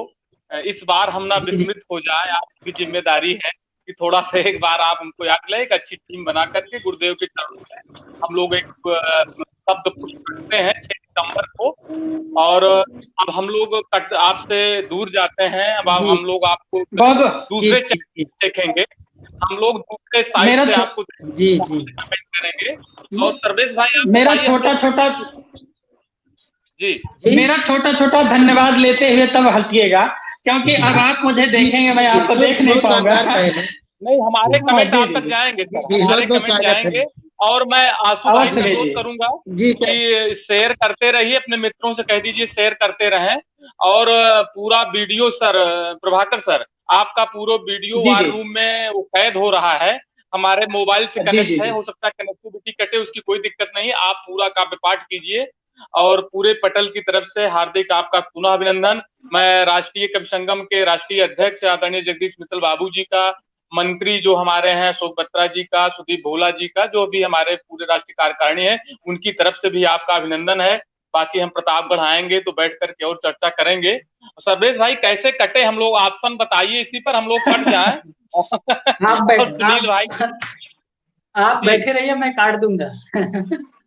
A: इस बार हम ना विस्मृत हो जाए। आपकी जिम्मेदारी है कि थोड़ा सा एक बार आप हमको याद लें, एक अच्छी टीम बना करके गुरुदेव के चरणों में हम लोग एक शब्द पुष्प करते हैं 6 सितंबर को। और अब हम लोग आपसे दूर जाते हैं, अब हम लोग आपको दूसरे देखेंगे, हम लोग दूसरे साइड से आपको करेंगे। और सर्वेश भाई
B: मेरा छोटा छोटा धन्यवाद लेते हुए तब हटिएगा, क्योंकि अब आप मुझे देखेंगे, मैं आपको देख नहीं पाऊंगा।
A: नहीं, हमारे कमेंट आप तक जाएंगे सर, हमारे कमेंट जाएंगे। और मैं आशु भाई से अनुरोध करूंगा कि शेयर करते रहिए, अपने मित्रों से कह दीजिए शेयर करते रहें। और पूरा वीडियो सर प्रभाकर सर आपका पूरा वीडियो वार रूम में वो कैद हो रहा है, हमारे मोबाइल से कनेक्ट है, हो सकता है कनेक्टिविटी कटे, उसकी कोई दिक्कत नहीं है। आप पूरा काव्य पाठ कीजिए और पूरे पटल की तरफ से हार्दिक आपका पुनः अभिनंदन। मैं राष्ट्रीय कवि संगम के राष्ट्रीय अध्यक्ष आदरणीय जगदीश मित्तल बाबू जी का, मंत्री जो हमारे हैं अशोक बत्रा जी का, सुदीप भोला जी का, जो भी हमारे पूरे राष्ट्रीय कार्यकारिणी है, उनकी तरफ से भी आपका अभिनंदन है। बाकी हम प्रताप बढ़ाएंगे तो बैठ करके और चर्चा करेंगे। सर्वेश भाई कैसे कटे हम लोग, ऑप्शन बताइए, इसी पर हम लोग कट जाए। और सुनील भाई
C: आप बैठे रहिए, मैं काट दूंगा।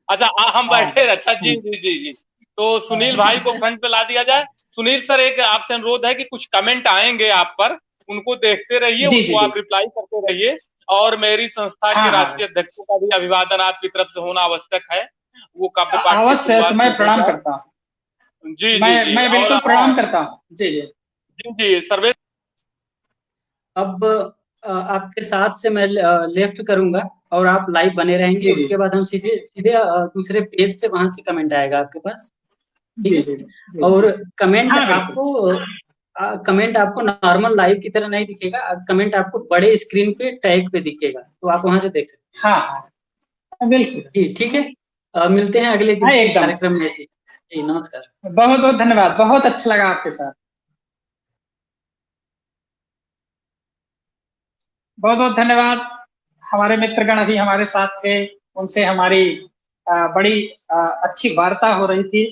A: अच्छा हम बैठे, अच्छा जी जी जी जी। तो सुनील भाई को फ्रंट पे ला दिया जाए। सुनील सर, एक आपसे अनुरोध है कि कुछ कमेंट आएंगे आप पर, उनको देखते रहिए, उनको आप रिप्लाई करते रहिए। और मेरी संस्था के राष्ट्रीय अध्यक्षों का भी अभिवादन आपकी तरफ से होना आवश्यक है। वो काव्य पाठ
B: अवश्य, मैं प्रणाम करता हूँ।
A: जी
B: जी, मैं बिल्कुल प्रणाम करता हूँ। जी जी
A: जी जी। सर्वेश,
C: अब आपके साथ से मैं लेफ्ट करूंगा और आप लाइव बने रहेंगे। उसके बाद हम सीधे सीधे दूसरे पेज से वहां से कमेंट आएगा आपके पास, ठीक है। और कमेंट आपको कमेंट आपको नॉर्मल लाइव की तरह नहीं दिखेगा, कमेंट आपको बड़े स्क्रीन पे टैग पे दिखेगा, तो आप वहां से देख सकते हैं।
B: हाँ बिल्कुल
C: जी ठीक है। मिलते हैं अगले किसी कार्यक्रम में से। जी नमस्कार,
B: बहुत बहुत धन्यवाद, बहुत अच्छा लगा आपके साथ। बहुत बहुत धन्यवाद। हमारे मित्रगण अभी हमारे साथ थे, उनसे हमारी बड़ी अच्छी वार्ता हो रही थी।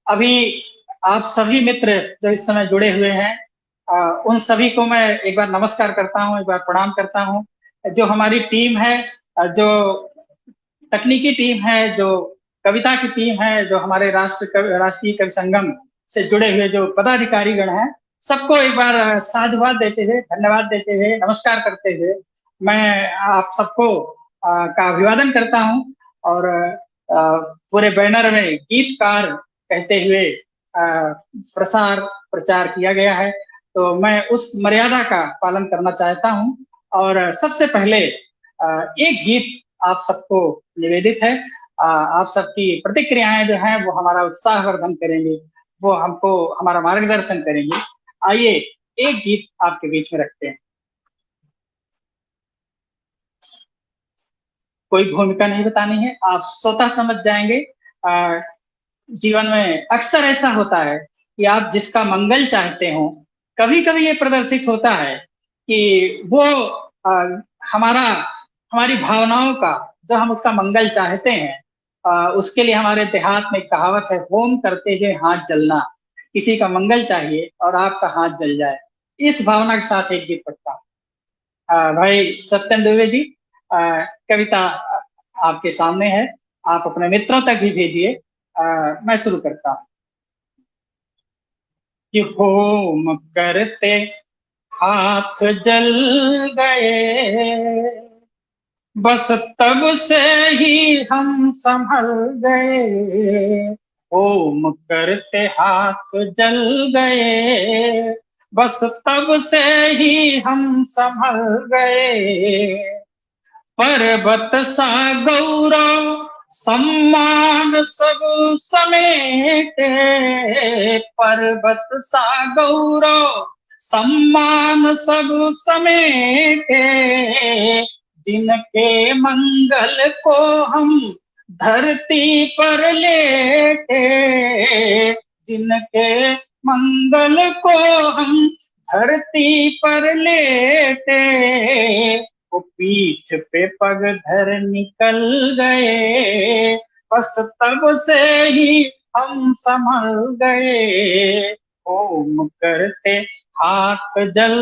B: अभी आप सभी मित्र जो इस समय जुड़े हुए हैं, उन सभी को मैं एक बार नमस्कार करता हूं, एक बार प्रणाम करता हूं। जो हमारी टीम है, जो तकनीकी टीम है, जो कविता की टीम है, जो हमारे राष्ट्रीय कवि संगम से जुड़े हुए जो पदाधिकारी गण हैं, सबको एक बार साधुवाद देते हुए, धन्यवाद देते हुए, नमस्कार करते हुए मैं आप सबको का अभिवादन करता हूं। और पूरे बैनर में गीतकार कहते हुए प्रचार किया गया है, तो मैं उस मर्यादा का पालन करना चाहता हूं। और सबसे पहले एक गीत आप सबको निवेदित है। आप सबकी प्रतिक्रियाएं जो हैं वो हमारा उत्साहवर्धन करेंगे, वो हमको हमारा मार्गदर्शन करेंगे। आइए एक गीत आपके बीच में रखते हैं। कोई भूमिका नहीं बतानी है, आप स्वतः समझ जाएंगे। जीवन में अक्सर ऐसा होता है कि आप जिसका मंगल चाहते हो, कभी कभी ये प्रदर्शित होता है कि वो हमारी भावनाओं का, जो हम उसका मंगल चाहते हैं, उसके लिए हमारे देहात में कहावत है, होम करते हुए हाथ जलना। किसी का मंगल चाहिए और आपका हाथ जल जाए, इस भावना के साथ एक गीत पढ़ता हूँ। भाई सत्यम दुबे जी, कविता आपके सामने है, आप अपने मित्रों तक भी भेजिए। मैं शुरू करता हूँ। कि होम करते हाथ जल गए, बस तब से ही हम संभल गए। होम करते हाथ जल गए, बस तब से ही हम संभल गए। पर्वत सा गौरव सम्मान सब समेटे, पर्वत सा गौरव सम्मान सब समेटे। जिनके मंगल को हम धरती पर लेटे, जिनके मंगल को हम धरती पर लेटे, वो पीठ पे पग धर निकल गए। बस तब से ही हम संभल गए। होम करते हाथ जल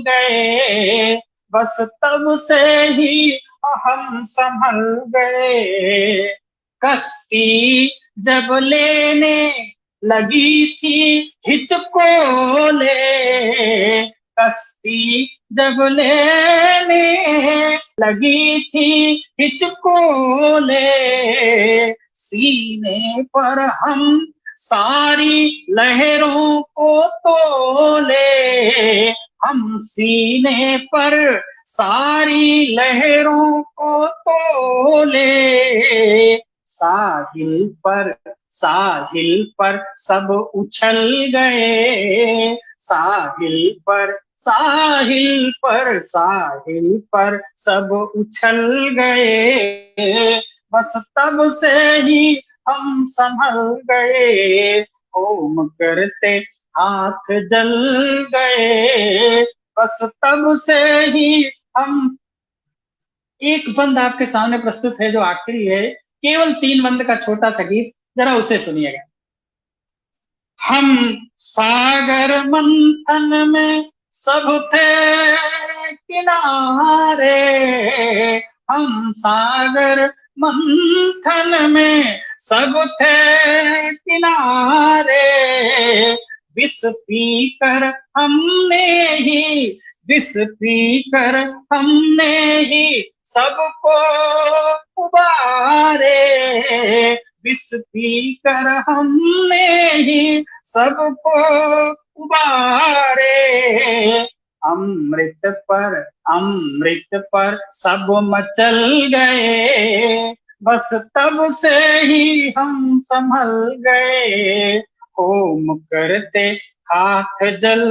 B: गए, बस तब से ही हम संभल गए। कश्ती जब लेने लगी थी हिचकोले, कश्ती जब लेने लगी थी हिचकोले, सीने पर हम सारी लहरों को तोले। हम सीने पर सारी लहरों को तोले। साहिल पर सब उछल गए, साहिल पर साहिल पर सब उछल गए, बस तब से ही हम संभल गए, होम करते हाथ जल गए, बस तब से ही हम। एक बंद आपके सामने प्रस्तुत है जो आखिरी है, केवल 3 बंद का छोटा सा गीत, जरा उसे सुनिएगा। हम सागर मंथन में सब थे किनारे, हम सागर मंथन में सब थे किनारे, विष पीकर हमने ही सबको उबारे, विष पीकर हमने ही सबको उबारे, अमृत पर सब मचल गए, बस तब से ही हम संभल गए, होम करते हाथ जल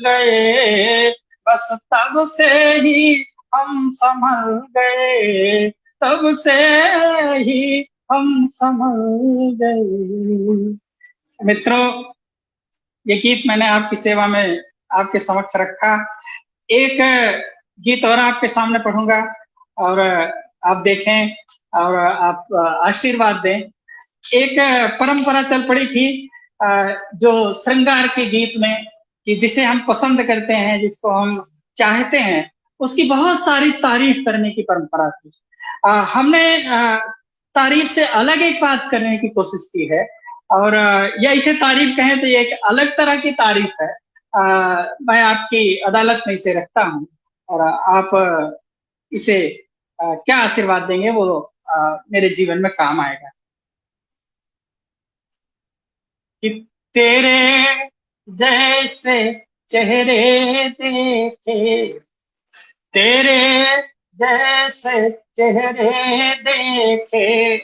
B: गए, बस तब से ही हम संभल गए, तब से ही हम संभल गए। मित्रों, ये गीत मैंने आपकी सेवा में आपके समक्ष रखा। एक गीत और आपके सामने पढ़ूंगा और आप देखें और आप आशीर्वाद दें। एक परंपरा चल पड़ी थी जो श्रृंगार के गीत में, कि जिसे हम पसंद करते हैं, जिसको हम चाहते हैं, उसकी बहुत सारी तारीफ करने की परंपरा थी। हमने तारीफ से अलग एक बात करने की कोशिश की है, और या इसे तारीफ कहें तो ये एक अलग तरह की तारीफ है। मैं आपकी अदालत में इसे रखता हूँ और आप इसे क्या आशीर्वाद देंगे वो मेरे जीवन में काम आएगा। कि तेरे जैसे चेहरे देखे, तेरे जैसे चेहरे देखे,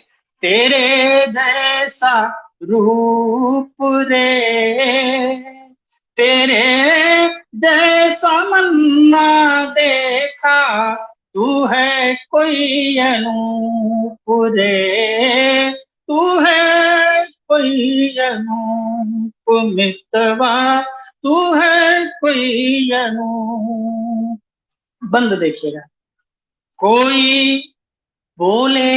B: तेरे जैसा रूप रे, तेरे जैसा मन्ना देखा, तू है कोई अनूप रे, तू है कोई अनूप मितवा, तू है कोई अनूप। बंद देखिएगा। कोई बोले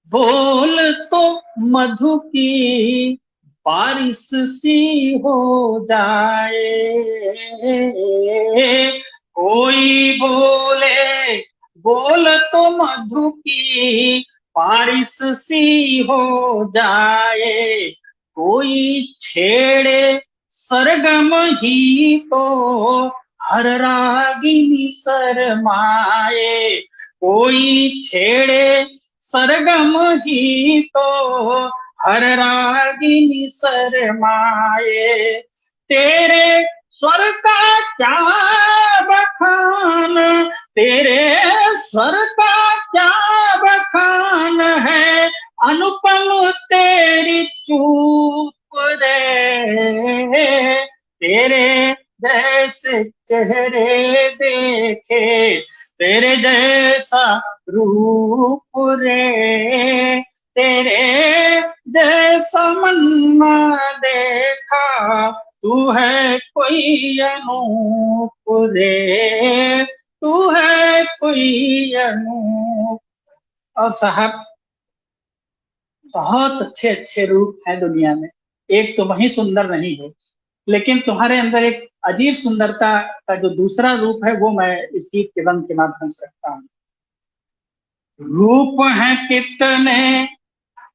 B: बोल तो मधु की बारिश सी हो जाए, कोई बोले बोल तो मधु की बारिश सी हो जाए, कोई छेड़े सरगम ही तो हर रागिनी शर्माए, कोई छेड़े सरगम ही तो हर रागिनी शर्माए, तेरे स्वर का क्या बखान, तेरे स्वर का क्या बखान है, अनुपम तेरी चूप रे, तेरे जैसे चेहरे देखे, तेरे जैसा रूप रे, तेरे जैसा मन्ना देखा, तू है कोई अनूप रे, तू है कोई अनूप। और साहब, बहुत अच्छे अच्छे रूप हैं दुनिया में, एक तुम ही सुंदर नहीं हो, लेकिन तुम्हारे अंदर एक अजीब सुंदरता का जो दूसरा रूप है वो मैं इस गीत के बंद के माध्यम से रखता हूँ। रूप हैं कितने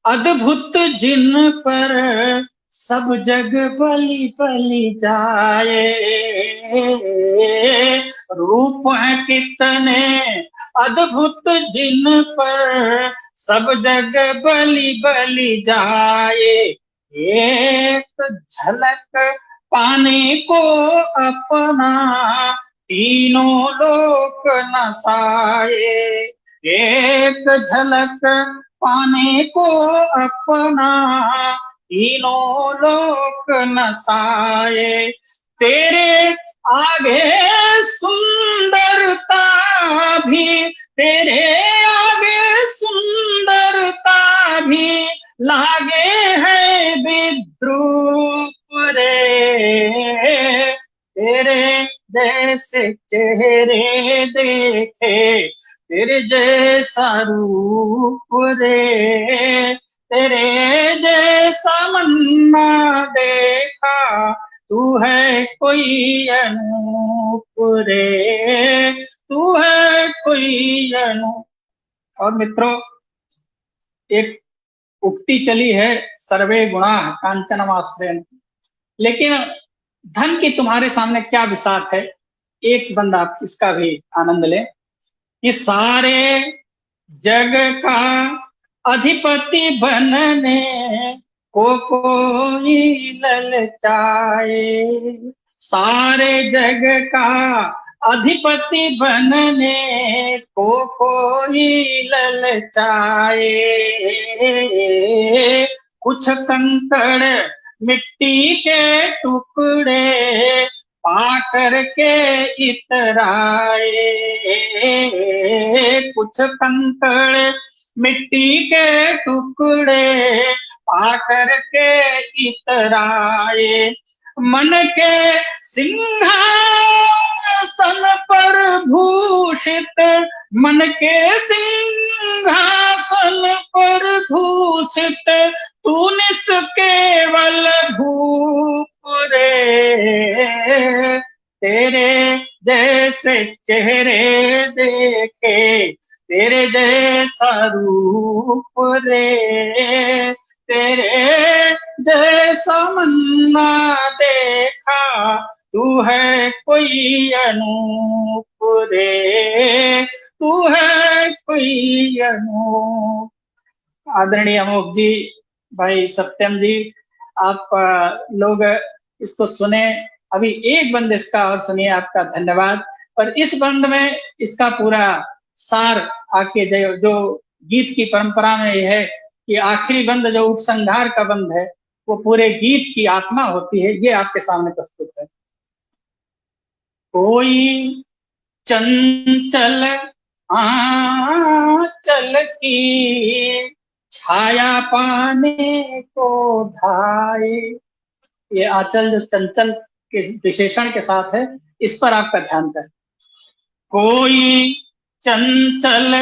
B: अद्भुत जिन पर सब जग बलि बलि जाए, रूप हैं कितने अद्भुत जिन पर सब जग बलि बलि जाए, एक झलक पाने को अपना तीनों लोक नसाए, एक झलक पाने को अपना तीनों लोक नसाए, तेरे आगे सुंदरता भी, तेरे आगे सुंदरता भी लागे है विद्रूप रे। तेरे जैसे चेहरे देखे, तेरे जैसा रूप रे, तेरे जैसा मन्ना देखा, तू है कोई अनूप रे, तू है कोई अनूप। और मित्रों, एक उक्ति चली है, सर्वे गुणा कांचनमाश्रयन्ति, लेकिन धन की तुम्हारे सामने क्या बिसात है। एक बंद आप इसका भी आनंद लें कि सारे जग का अधिपति बनने को कोई ललचाए, सारे जग का अधिपति बनने को कोई ललचाए। कुछ कंकड़ मिट्टी के टुकड़े पा करके इतराए, कुछ कंकड़ मिट्टी के टुकड़े पा करके इतराए। मन के सिंहासन पर भूषित, मन के सिंहासन पर भूषित, तू निस केवल भूप रे। तेरे जैसे चेहरे देखे, तेरे जैसा रूप रे, तेरे जैसा मन्ना देखा, तू है कोई अनूप रे, तू है कोई अनूप। आदरणीय अमोक जी, भाई सत्यम जी, आप लोग इसको सुने। अभी एक बंद इसका और सुनिए, आपका धन्यवाद। और इस बंद में इसका पूरा सार आके जो गीत की परंपरा में यह है कि आखिरी बंद जो उपसंहार का बंद है, वो पूरे गीत की आत्मा होती है, ये आपके सामने प्रस्तुत है। कोई चंचल आंचल की छाया पाने को धाए, ये आंचल जो चंचल के विशेषण के साथ है, इस पर आपका ध्यान जाए। कोई चंचल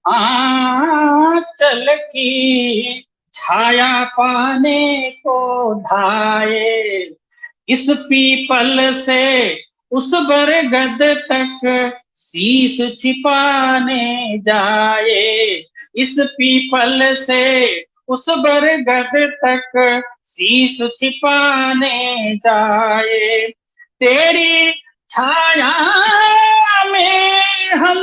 B: आंचल की छाया पाने को धाए, इस पीपल से उस बरगद तक शीश छिपाने जाए, इस पीपल से उस बरगद तक शीश छिपाने जाए। तेरी छाया में हम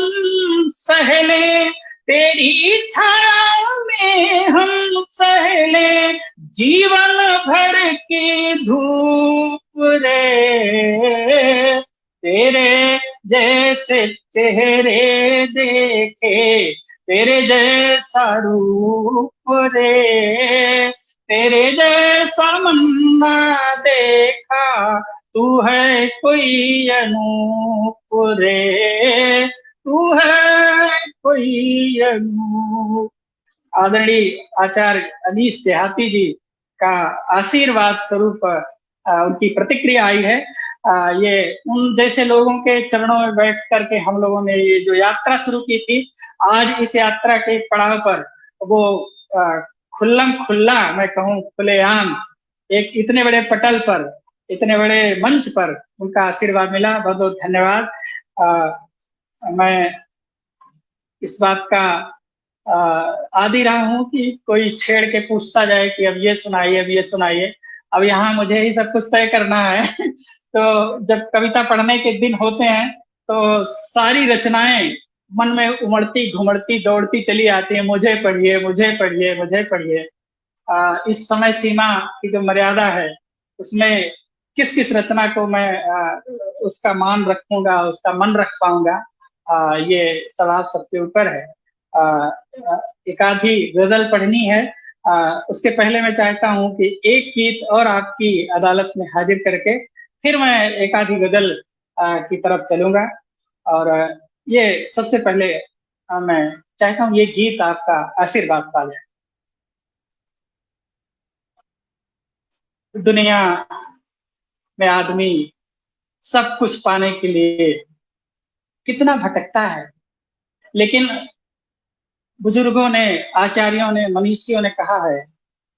B: सहले, तेरी छाया में हम सहले जीवन भर की धूप रे। तेरे जैसे चेहरे देखे, तेरे जैसा रूप रे, तेरे जैसा मन्ना देखा, तू है कोई अनूप रे, तू है कोई अनूप। आदरणीय आचार्य अनीश देहाती जी का आशीर्वाद स्वरूप उनकी प्रतिक्रिया आई है। ये उन जैसे लोगों के चरणों में बैठ करके हम लोगों ने ये जो यात्रा शुरू की थी, आज इस यात्रा के पड़ाव पर वो खुल्लम खुल्ला, मैं कहूँ खुलेआम, एक इतने बड़े पटल पर, इतने बड़े मंच पर उनका आशीर्वाद मिला। बहुत बहुत धन्यवाद। मैं इस बात का आदी रहा हूँ कि कोई छेड़ के पूछता जाए कि अब ये सुनाइए, अब ये सुनाइए। अब यहाँ मुझे ही सब कुछ तय करना है। तो जब कविता पढ़ने के दिन होते हैं तो सारी रचनाएं मन में उमड़ती घुमड़ती दौड़ती चली आती है, मुझे पढ़िए, मुझे पढ़िए, मुझे पढ़िए। इस समय सीमा की जो मर्यादा है, उसमें किस किस रचना को मैं उसका मान रखूंगा, उसका मन रख पाऊंगा, ये सब आप सबके ऊपर है। एक आधी गजल पढ़नी है। उसके पहले मैं चाहता हूं कि एक गीत और आपकी अदालत में हाजिर करके फिर मैं एक आधी गजल की तरफ चलूंगा। और ये सबसे पहले मैं चाहता हूँ ये गीत आपका आशीर्वाद पा जाए। दुनिया में आदमी सब कुछ पाने के लिए कितना भटकता है, लेकिन बुजुर्गों ने, आचार्यों ने, मनीषियों ने कहा है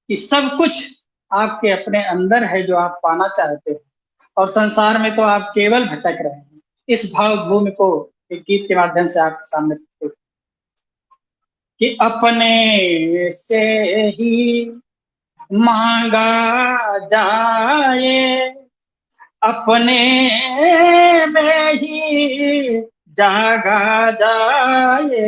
B: कि सब कुछ आपके अपने अंदर है जो आप पाना चाहते हैं, और संसार में तो आप केवल भटक रहे हैं। इस भाव भूमि को एक गीत के माध्यम से आपके सामने प्रस्तुत कि अपने से ही मांगा जाए, अपने में ही जागा जाए,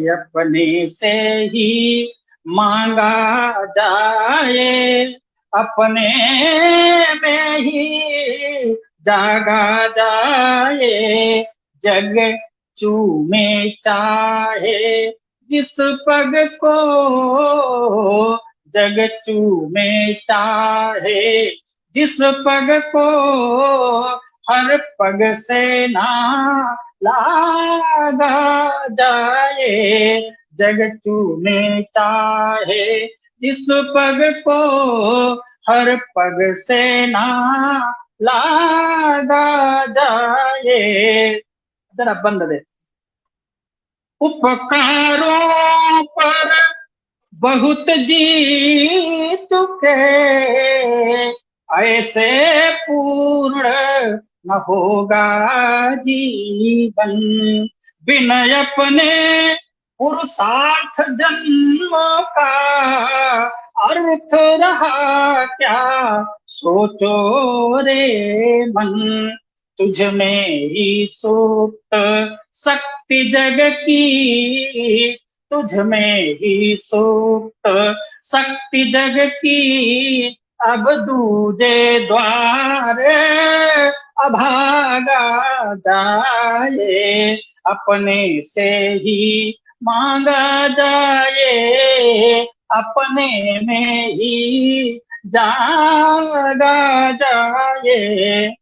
B: अपने से ही मांगा जाए, अपने में ही जागा जाए, जग चूमे चाहे जिस पग को, जग चूमे चाहे जिस पग को, हर पग से ना लागा जाए, जग चूमे चाहे जिस पग को, हर पग से ना लागा जाए। जरा बंद दे। उपकारों पर बहुत जी चुके, ऐसे पूर्ण न होगा जीवन, बिन अपने पुरुषार्थ जन्म का अर्थ रहा क्या, सोचो रे मन, तुझ में ही सुप्त शक्ति जग की, तुझ में ही सुप्त शक्ति जग की, अब दूजे द्वार अभागा जाए, अपने से ही मांगा जाए, अपने में ही जागा जाए।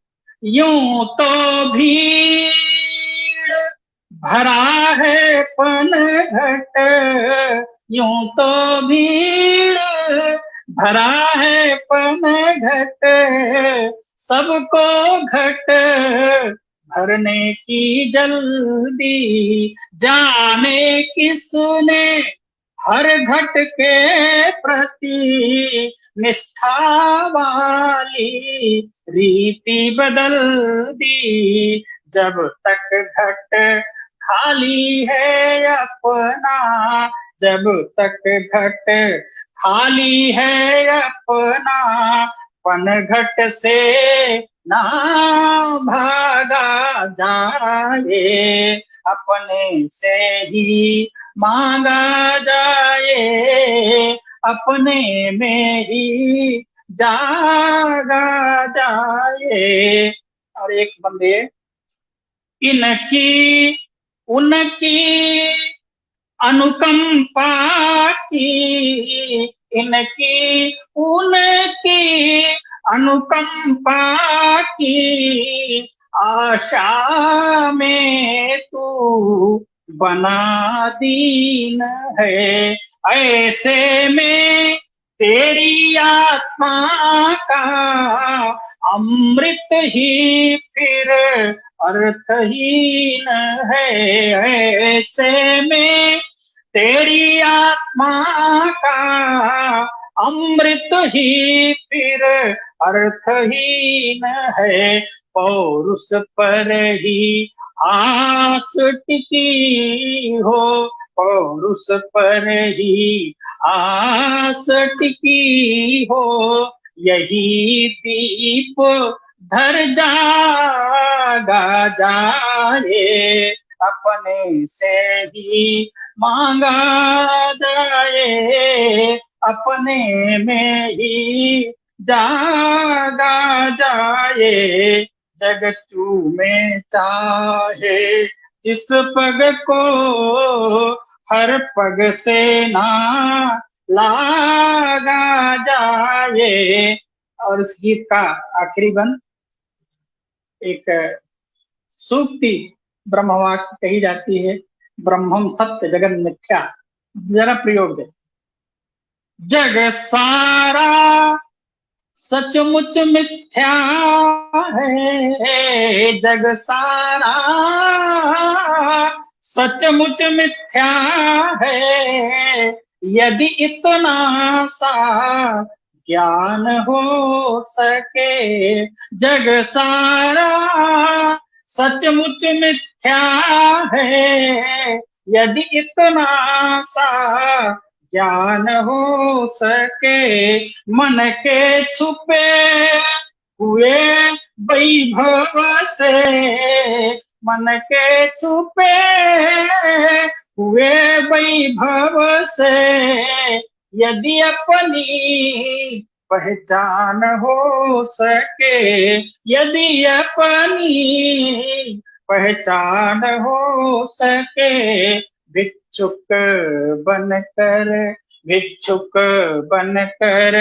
B: यूं तो भीड़ भरा है पनघट, यूं तो भीड़ भरा है पनघट, सबको घट भरने की जल्दी, जाने किसने हर घट के प्रति निष्ठा वाली रीति बदल दी, जब तक घट खाली है अपना, जब तक घट खाली है अपना, पनघट से ना भागा जाए, अपने से ही मांगा जाए, अपने में ही जागा जाए। और एक बंदे, इनकी उनकी अनुकंपा की, इनकी उनकी अनुकंपा की आशा में तू बना दीन है, ऐसे में तेरी आत्मा का अमृत ही फिर अर्थहीन है, ऐसे में तेरी आत्मा का अमृत ही फिर अर्थहीन है, पौरुष पर ही आस टिकी हो, पौरुष पर ही आस टिकी हो, यही दीप धर जागा जाए, अपने से ही मांगा जाए, अपने में ही जागा जाए, जग चूमे चाहे जिस पग को, हर पग से ना लागा जाए। और इस गीत का आखिरी बंद, एक सूक्ति ब्रह्मवाक्य कही जाती है, ब्रह्मम सत्य जगन मिथ्या। जरा प्रयोग दे। जग सारा सचमुच मिथ्या है, जग सारा सचमुच मिथ्या है, यदि इतना सा ज्ञान हो सके। जग सारा सचमुच मिथ्या है, यदि इतना सा ज्ञान हो सके। मन के छुपे हुए वैभव से, मन के छुपे हुए वैभव से, यदि अपनी पहचान हो सके, यदि अपनी पहचान हो सके। भिक्षुक बनकर, भिक्षुक बनकर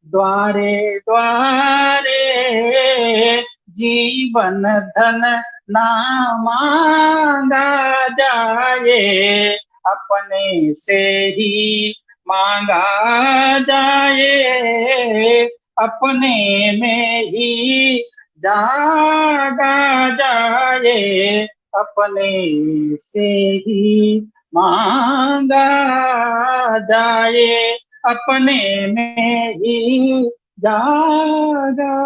B: द्वारे द्वारे, जीवन धन ना मांगा जाए, अपने से ही मांगा जाए, अपने में ही जागा जाए, अपने से ही मांगा जाए, अपने में ही जागा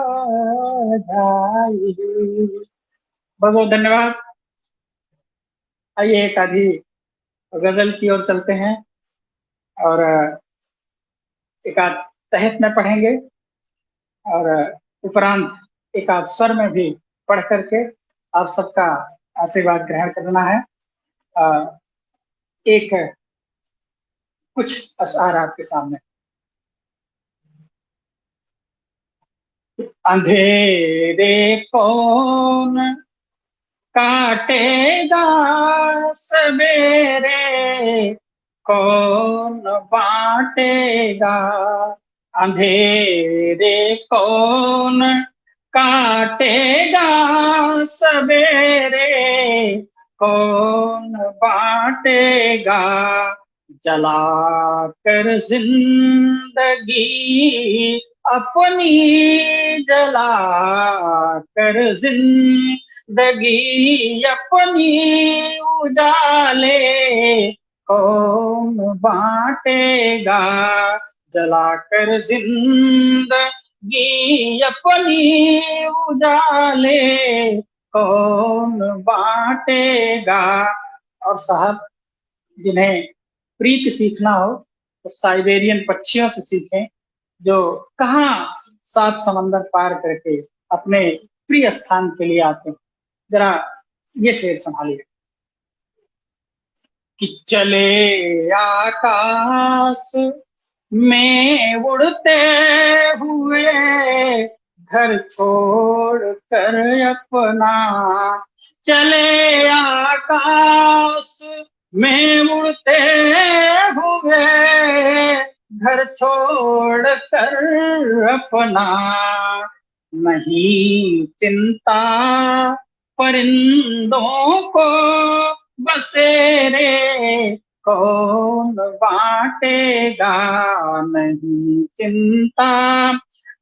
B: जाए। बहुत बहुत धन्यवाद। आइए एक आधी गजल की ओर चलते हैं और एक आध तहत में पढ़ेंगे और उपरांत एक आध स्वर में भी पढ़ करके आप सबका आशीर्वाद ग्रहण करना है। एक कुछ अशआर आपके सामने। अंधेरे कौन काटेगा सवेरे, कौन बांटेगा। अंधेरे कौन काटेगा सवेरे, कौन बांटेगा। जलाकर जिंदगी अपनी, जलाकर जिंदगी अपनी उजाले, कौन बांटेगा। जलाकर जिंदगी अपनी उजाले, कौन बांटेगा। और साहब, जिन्हें प्रीति सीखना हो तो साइबेरियन पक्षियों से सीखें, जो कहाँ 7 समंदर पार करके अपने प्रिय स्थान के लिए आते हैं। जरा ये शेर संभालिए कि चले आकाश में उड़ते हुए, घर छोड़ कर अपना। चले आकाश में उड़ते हुए, घर छोड़ कर अपना। नहीं चिंता परिंदों को बसेरे, कौन बांटेगा। नहीं चिंता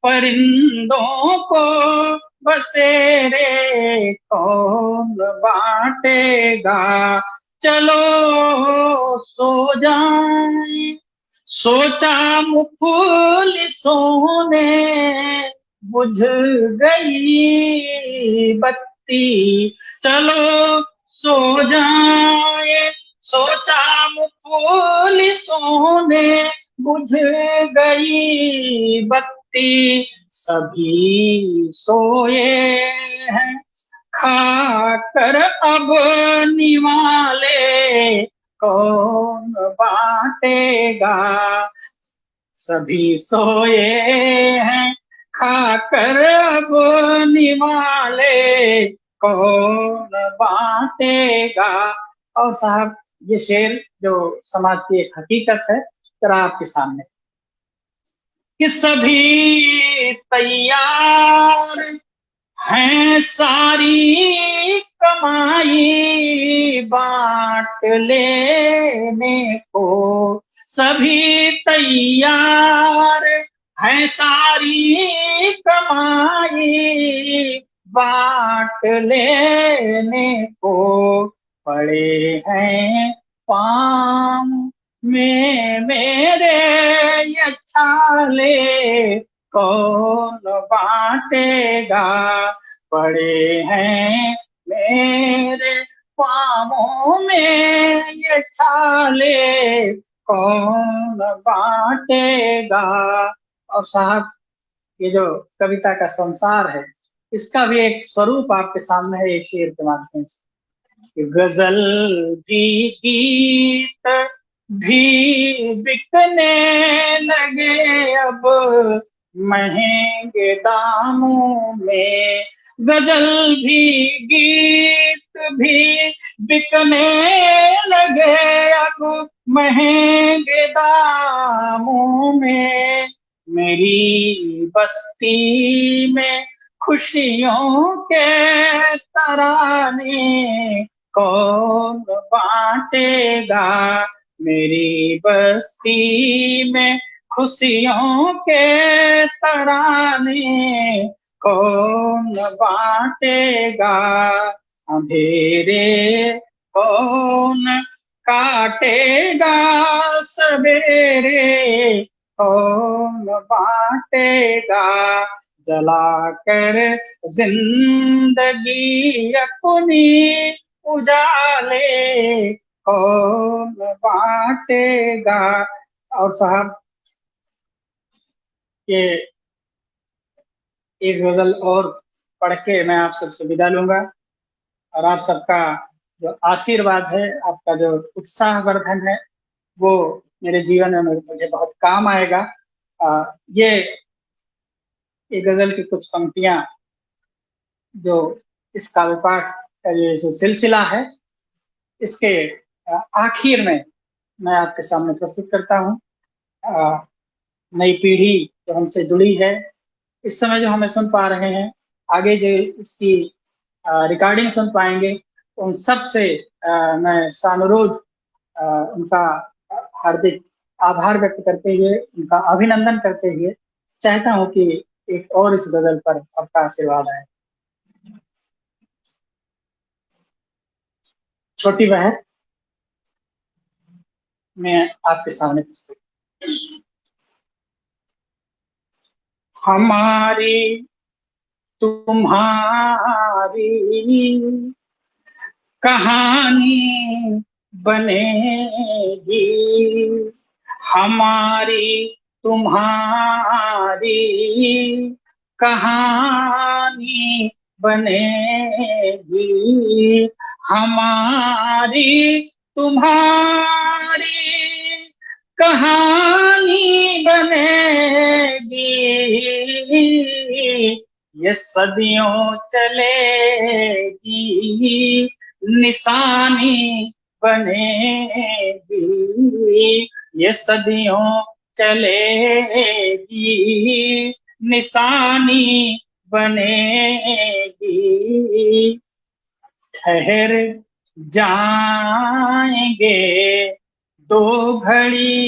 B: परिंदों को बसेरे, कौन बांटेगा। चलो सो जाए, सोचा मुफलिसों ने, बुझ गई बत्ती। चलो सो जाए, सोचा मुफलिसों ने, बुझ गई बत्ती। सभी सोए हैं खाकर अब निवाले, कौन बांटेगा। सभी सोए हैं खाकर अब निवाले, कौन बांटेगा। और साहब, ये शेर जो समाज की एक हकीकत है, जरा आपके सामने कि सभी तैयार है सारी कमाई बांट लेने को सभी तैयार, है सारी कमाई बांट लेने को, पड़े हैं पाम में मेरे ये छाले कौन बांटेगा, पड़े हैं मेरे पाँवों में ये छाले कौन बांटेगा। और साहब ये जो कविता का संसार है इसका भी एक स्वरूप आपके सामने है एक शेर के माध्यम से। गजल भी गीत भी बिकने लगे अब महंगे दामों में, गजल भी गीत भी बिकने लगे अब महंगे दामों में, मेरी बस्ती में खुशियों के तराने कौन बांटेगा, मेरी बस्ती में खुशियों के तराने कौन बांटेगा, अंधेरे कौन काटेगा सवेरे कौन बांटेगा, जलाकर जिंदगी अपनी उजाले कौन बांटेगा। और साहब ये एक गजल और पढ़ के मैं आप सबसे विदा लूंगा, और आप सबका जो आशीर्वाद है, आपका जो उत्साहवर्धन है वो मेरे जीवन में मुझे बहुत काम आएगा। ये गजल की कुछ पंक्तियां जो इस काव्य पाठ का जो सिलसिला है इसके आखिर में मैं आपके सामने प्रस्तुत करता हूँ। नई पीढ़ी जो हमसे जुड़ी है, इस समय जो हमें सुन पा रहे हैं, आगे जो इसकी रिकॉर्डिंग सुन पाएंगे, उन सब से मैं सानुरोध उनका हार्दिक आभार व्यक्त करते हुए, उनका अभिनंदन करते हुए चाहता हूं कि एक और इस गजल पर आपका आशीर्वाद आए। छोटी बहन मैं आपके सामने प्रस्तुत। हमारी तुम्हारी कहानी बनेगी, हमारी तुम्हारी कहानी बनेगी, हमारी तुम्हारी कहानी बनेगी, ये सदियों चलेगी निशानी बनेगी, ये सदियों चलेगी निशानी बनेगी, ठहर जाएंगे दो घड़ी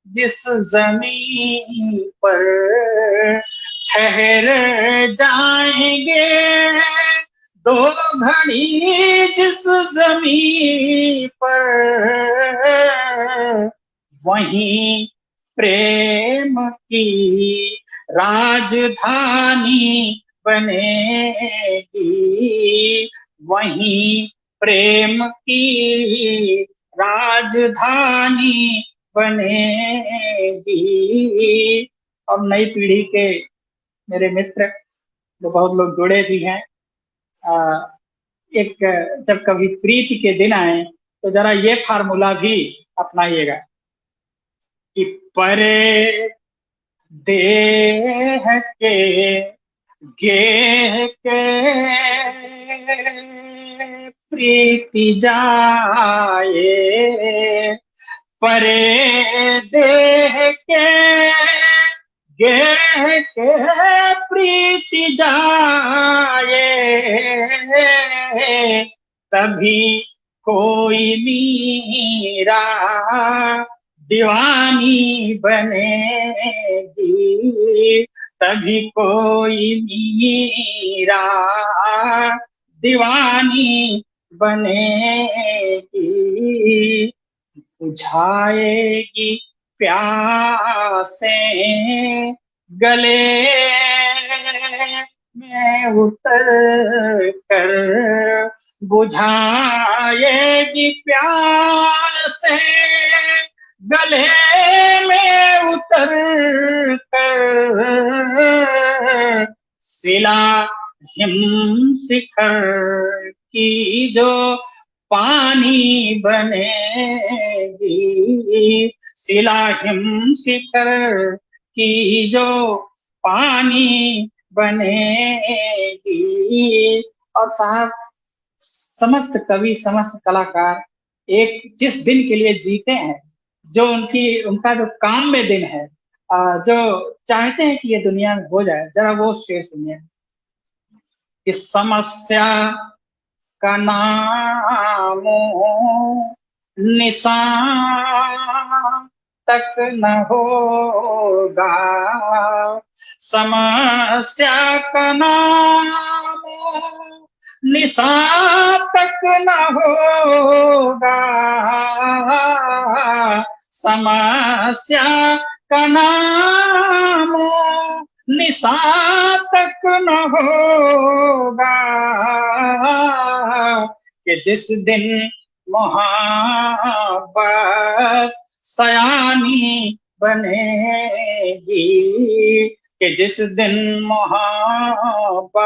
B: जिस जमीन पर, ठहर जाएंगे दो घड़ी जिस जमीन पर, वहीं प्रेम की राजधानी बनेगी, वहीं प्रेम की राजधानी बनेगी। और नई पीढ़ी के मेरे मित्र जो बहुत लोग जुड़े भी हैं, एक जब कभी प्रीति के दिन आए तो जरा ये फार्मूला भी अपनाइएगा कि परे देह के गेह के प्रीति जाए, परे देह के गेह के प्रीति जाए, तभी कोई मीरा दीवानी बनेगी, तभी कोई मीरा दीवानी बनेगी, बुझाएगी प्यासे गले में उतर कर, बुझाएगी प्यासे गले में उतर कर, सिला हिम शिखर की जो पानी बनेगी, सिला हिम शिखर की जो पानी बनेगी। और साहब, समस्त कवि, समस्त कलाकार एक जिस दिन के लिए जीते हैं, जो उनका जो काम में दिन है, जो चाहते हैं कि ये दुनिया में हो जाए, जरा वो शेर सुनिए। इस समस्या का नामो निशान तक न होगा, समस्या का नामो निशान तक न होगा, समस्या का नामो निशान तक न होगा, कि जिस दिन मोहब्बत सयानी बनेगी, कि जिस दिन मोहब्बत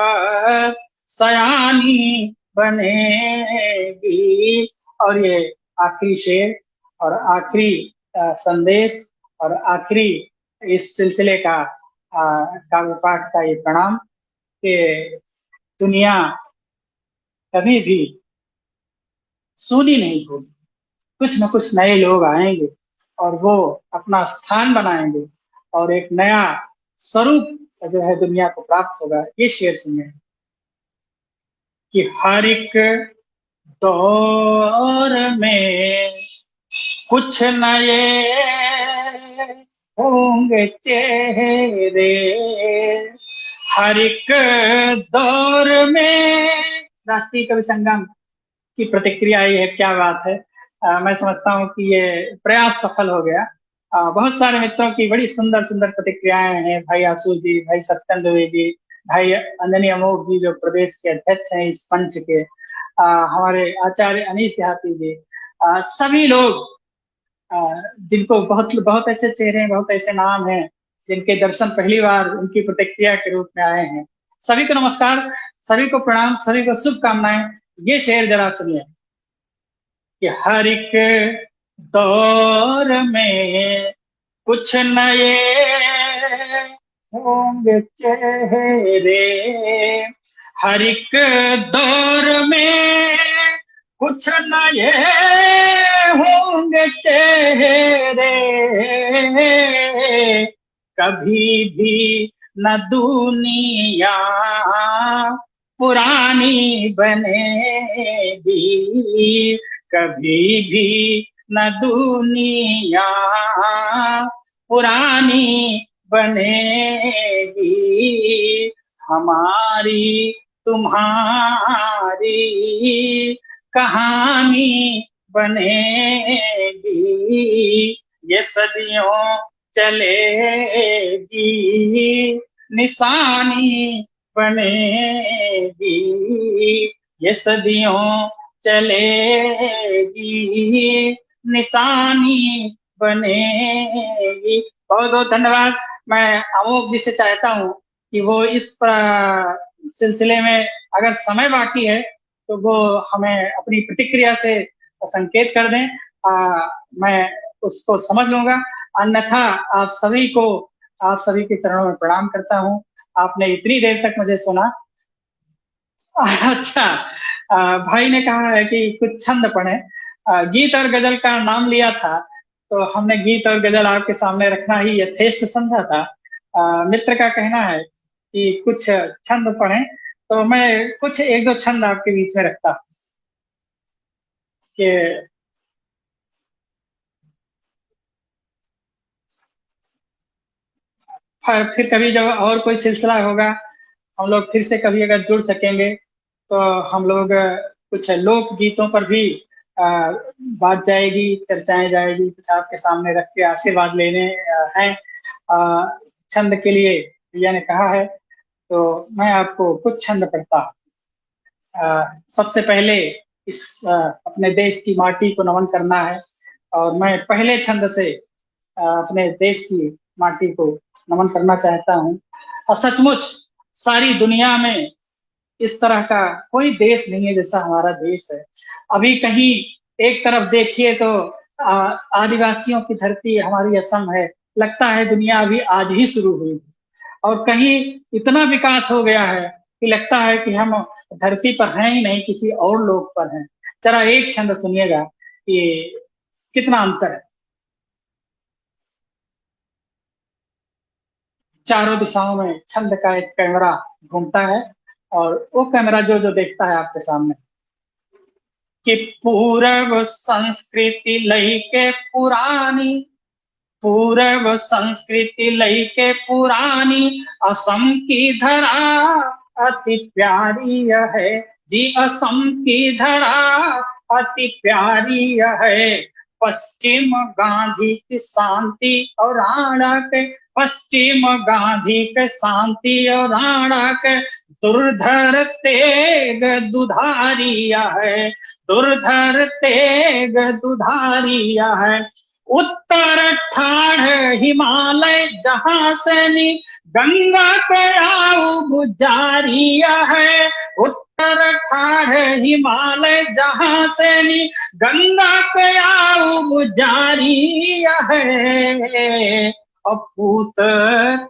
B: सयानी बनेगी। और ये आखिरी शेर और आखिरी संदेश और आखिरी इस सिलसिले का काव्य पाठ का ये प्रणाम, कि दुनिया कभी भी सूनी नहीं होगी, कुछ न कुछ नए लोग आएंगे और वो अपना स्थान बनाएंगे और एक नया स्वरूप जो है दुनिया को प्राप्त होगा। ये शेर सुनिए कि हर एक दौर में कुछ नए होंगे चेहरे, हर एक दौर में। राष्ट्रीय कवि संगम की प्रतिक्रिया ये है, क्या बात है। मैं समझता हूँ कि ये प्रयास सफल हो गया। बहुत सारे मित्रों की बड़ी सुंदर सुंदर प्रतिक्रियाएं हैं, भाई आशु जी, भाई सत्येंद्र जी, भाई अंजनी अमोघ जी जो प्रदेश के अध्यक्ष हैं इस मंच के, हमारे आचार्य अनीश देहाती जी, सभी लोग जिनको बहुत बहुत ऐसे चेहरे, बहुत ऐसे नाम हैं जिनके दर्शन पहली बार उनकी प्रतिक्रिया के रूप में आए हैं, सभी को नमस्कार, सभी को प्रणाम, सभी को शुभकामनाएं। ये शेर जरा सुनिए कि हर एक दौर में कुछ नए होंगे चेहरे, हर एक दौर में कुछ नए होंगे चेहरे, कभी भी न दुनिया पुरानी बनेगी, कभी भी न दुनिया पुरानी बनेगी, हमारी तुम्हारी कहानी बनेगी, ये सदियों चलेगी, निशानी बनेगी, ये सदियों चलेगी, निशानी बनेगी। बहुत बहुत धन्यवाद। मैं अमोघ जी से चाहता हूँ कि वो इस सिलसिले में अगर समय बाकी है तो वो हमें अपनी प्रतिक्रिया से संकेत कर दें, मैं उसको समझ लूंगा। अन्यथा आप सभी के चरणों में प्रणाम करता हूँ। आपने इतनी देर तक मुझे सुना। अच्छा, भाई ने कहा है कि कुछ छंद पढ़े। गीत और गजल का नाम लिया था तो हमने गीत और गजल आपके सामने रखना ही यथेष्ट समझा था। मित्र का कहना है कि कुछ छंद पढ़े, तो मैं कुछ एक दो छंद आपके बीच में रखता हूँ। कि फिर कभी जब और कोई सिलसिला होगा, हम लोग फिर से कभी अगर जुड़ सकेंगे तो हम लोग कुछ लोक गीतों पर भी बात जाएगी, चर्चाएं जाएगी, कुछ आपके सामने रख के आशीर्वाद लेने हैं। छंद के लिए भैया ने कहा है तो मैं आपको कुछ छंद पढ़ता हूँ। सबसे पहले इस अपने देश की माटी को नमन करना है और मैं पहले छंद से अपने देश की माटी को नमन करना चाहता हूँ। और सचमुच सारी दुनिया में इस तरह का कोई देश नहीं है जैसा हमारा देश है। अभी कहीं एक तरफ देखिए तो आदिवासियों की धरती हमारी असम है, लगता है दुनिया अभी आज ही शुरू हुई, और कहीं इतना विकास हो गया है कि लगता है कि हम धरती पर हैं ही नहीं, किसी और लोक पर हैं। जरा एक छंद सुनिएगा कि कितना अंतर है। चारों दिशाओं में छंद का एक कैमरा घूमता है और वो कैमरा जो जो देखता है आपके सामने कि पूर्व संस्कृति लई के पुरानी, पूर्व संस्कृति लई के पुरानी, असम की धरा अति प्यारी है जी, असम की धरा अति प्यारी है। पश्चिम गांधी की शांति और राणा के, पश्चिम गांधी के शांति और राणा के दुर्धर तेग दुधारिया है, दुर्धर तेग दुधारिया है। उत्तर ठाढ़ हिमालय जहां से नी, गंगा के आऊ गुजारिया है। उत्तर ठाढ़ हिमालय जहां से नी, गंगा के आऊ गुजारिया है। अपूत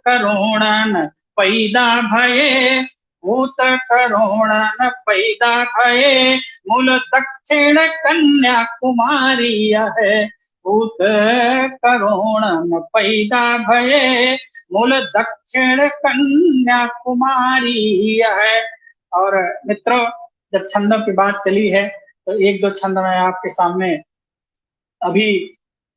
B: करोड़न पैदा भये, भूत करोड़न पैदा भये, मूल दक्षिण कन्याकुमारी है। भूत करोड़न पैदा भये, मूल दक्षिण कन्याकुमारी है। और मित्रों, जब छंदों की बात चली है तो एक दो छंद मैं आपके सामने, अभी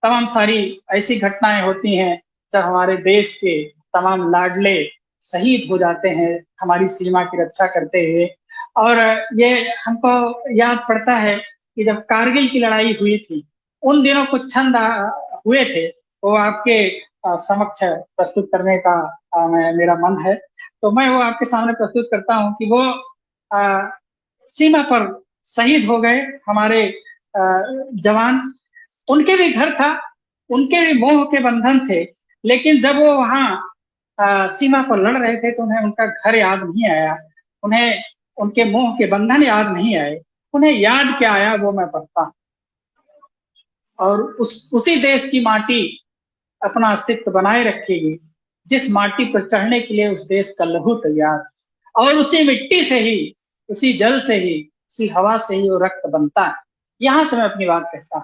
B: तमाम सारी ऐसी घटनाएं होती हैं जब हमारे देश के तमाम लाडले शहीद हो जाते हैं हमारी सीमा की रक्षा करते हुए। और ये हमको याद पड़ता है कि जब कारगिल की लड़ाई हुई थी उन दिनों कुछ छंद हुए थे, वो आपके समक्ष प्रस्तुत करने का मेरा मन है, तो मैं वो आपके सामने प्रस्तुत करता हूँ कि वो सीमा पर शहीद हो गए हमारे जवान। उनके भी घर था, उनके भी मोह के बंधन थे, लेकिन जब वो वहां सीमा पर लड़ रहे थे तो उन्हें उनका घर याद नहीं आया, उन्हें उनके मोह के बंधन याद नहीं आए। उन्हें याद क्या आया वो मैं पढ़ता हूं। और उसी देश की माटी अपना अस्तित्व बनाए रखेगी जिस माटी पर चढ़ने के लिए उस देश का लहू तैयार, और उसी मिट्टी से ही, उसी जल से ही, उसी हवा से ही वो रक्त बनता है। यहां से मैं अपनी बात कहता हूं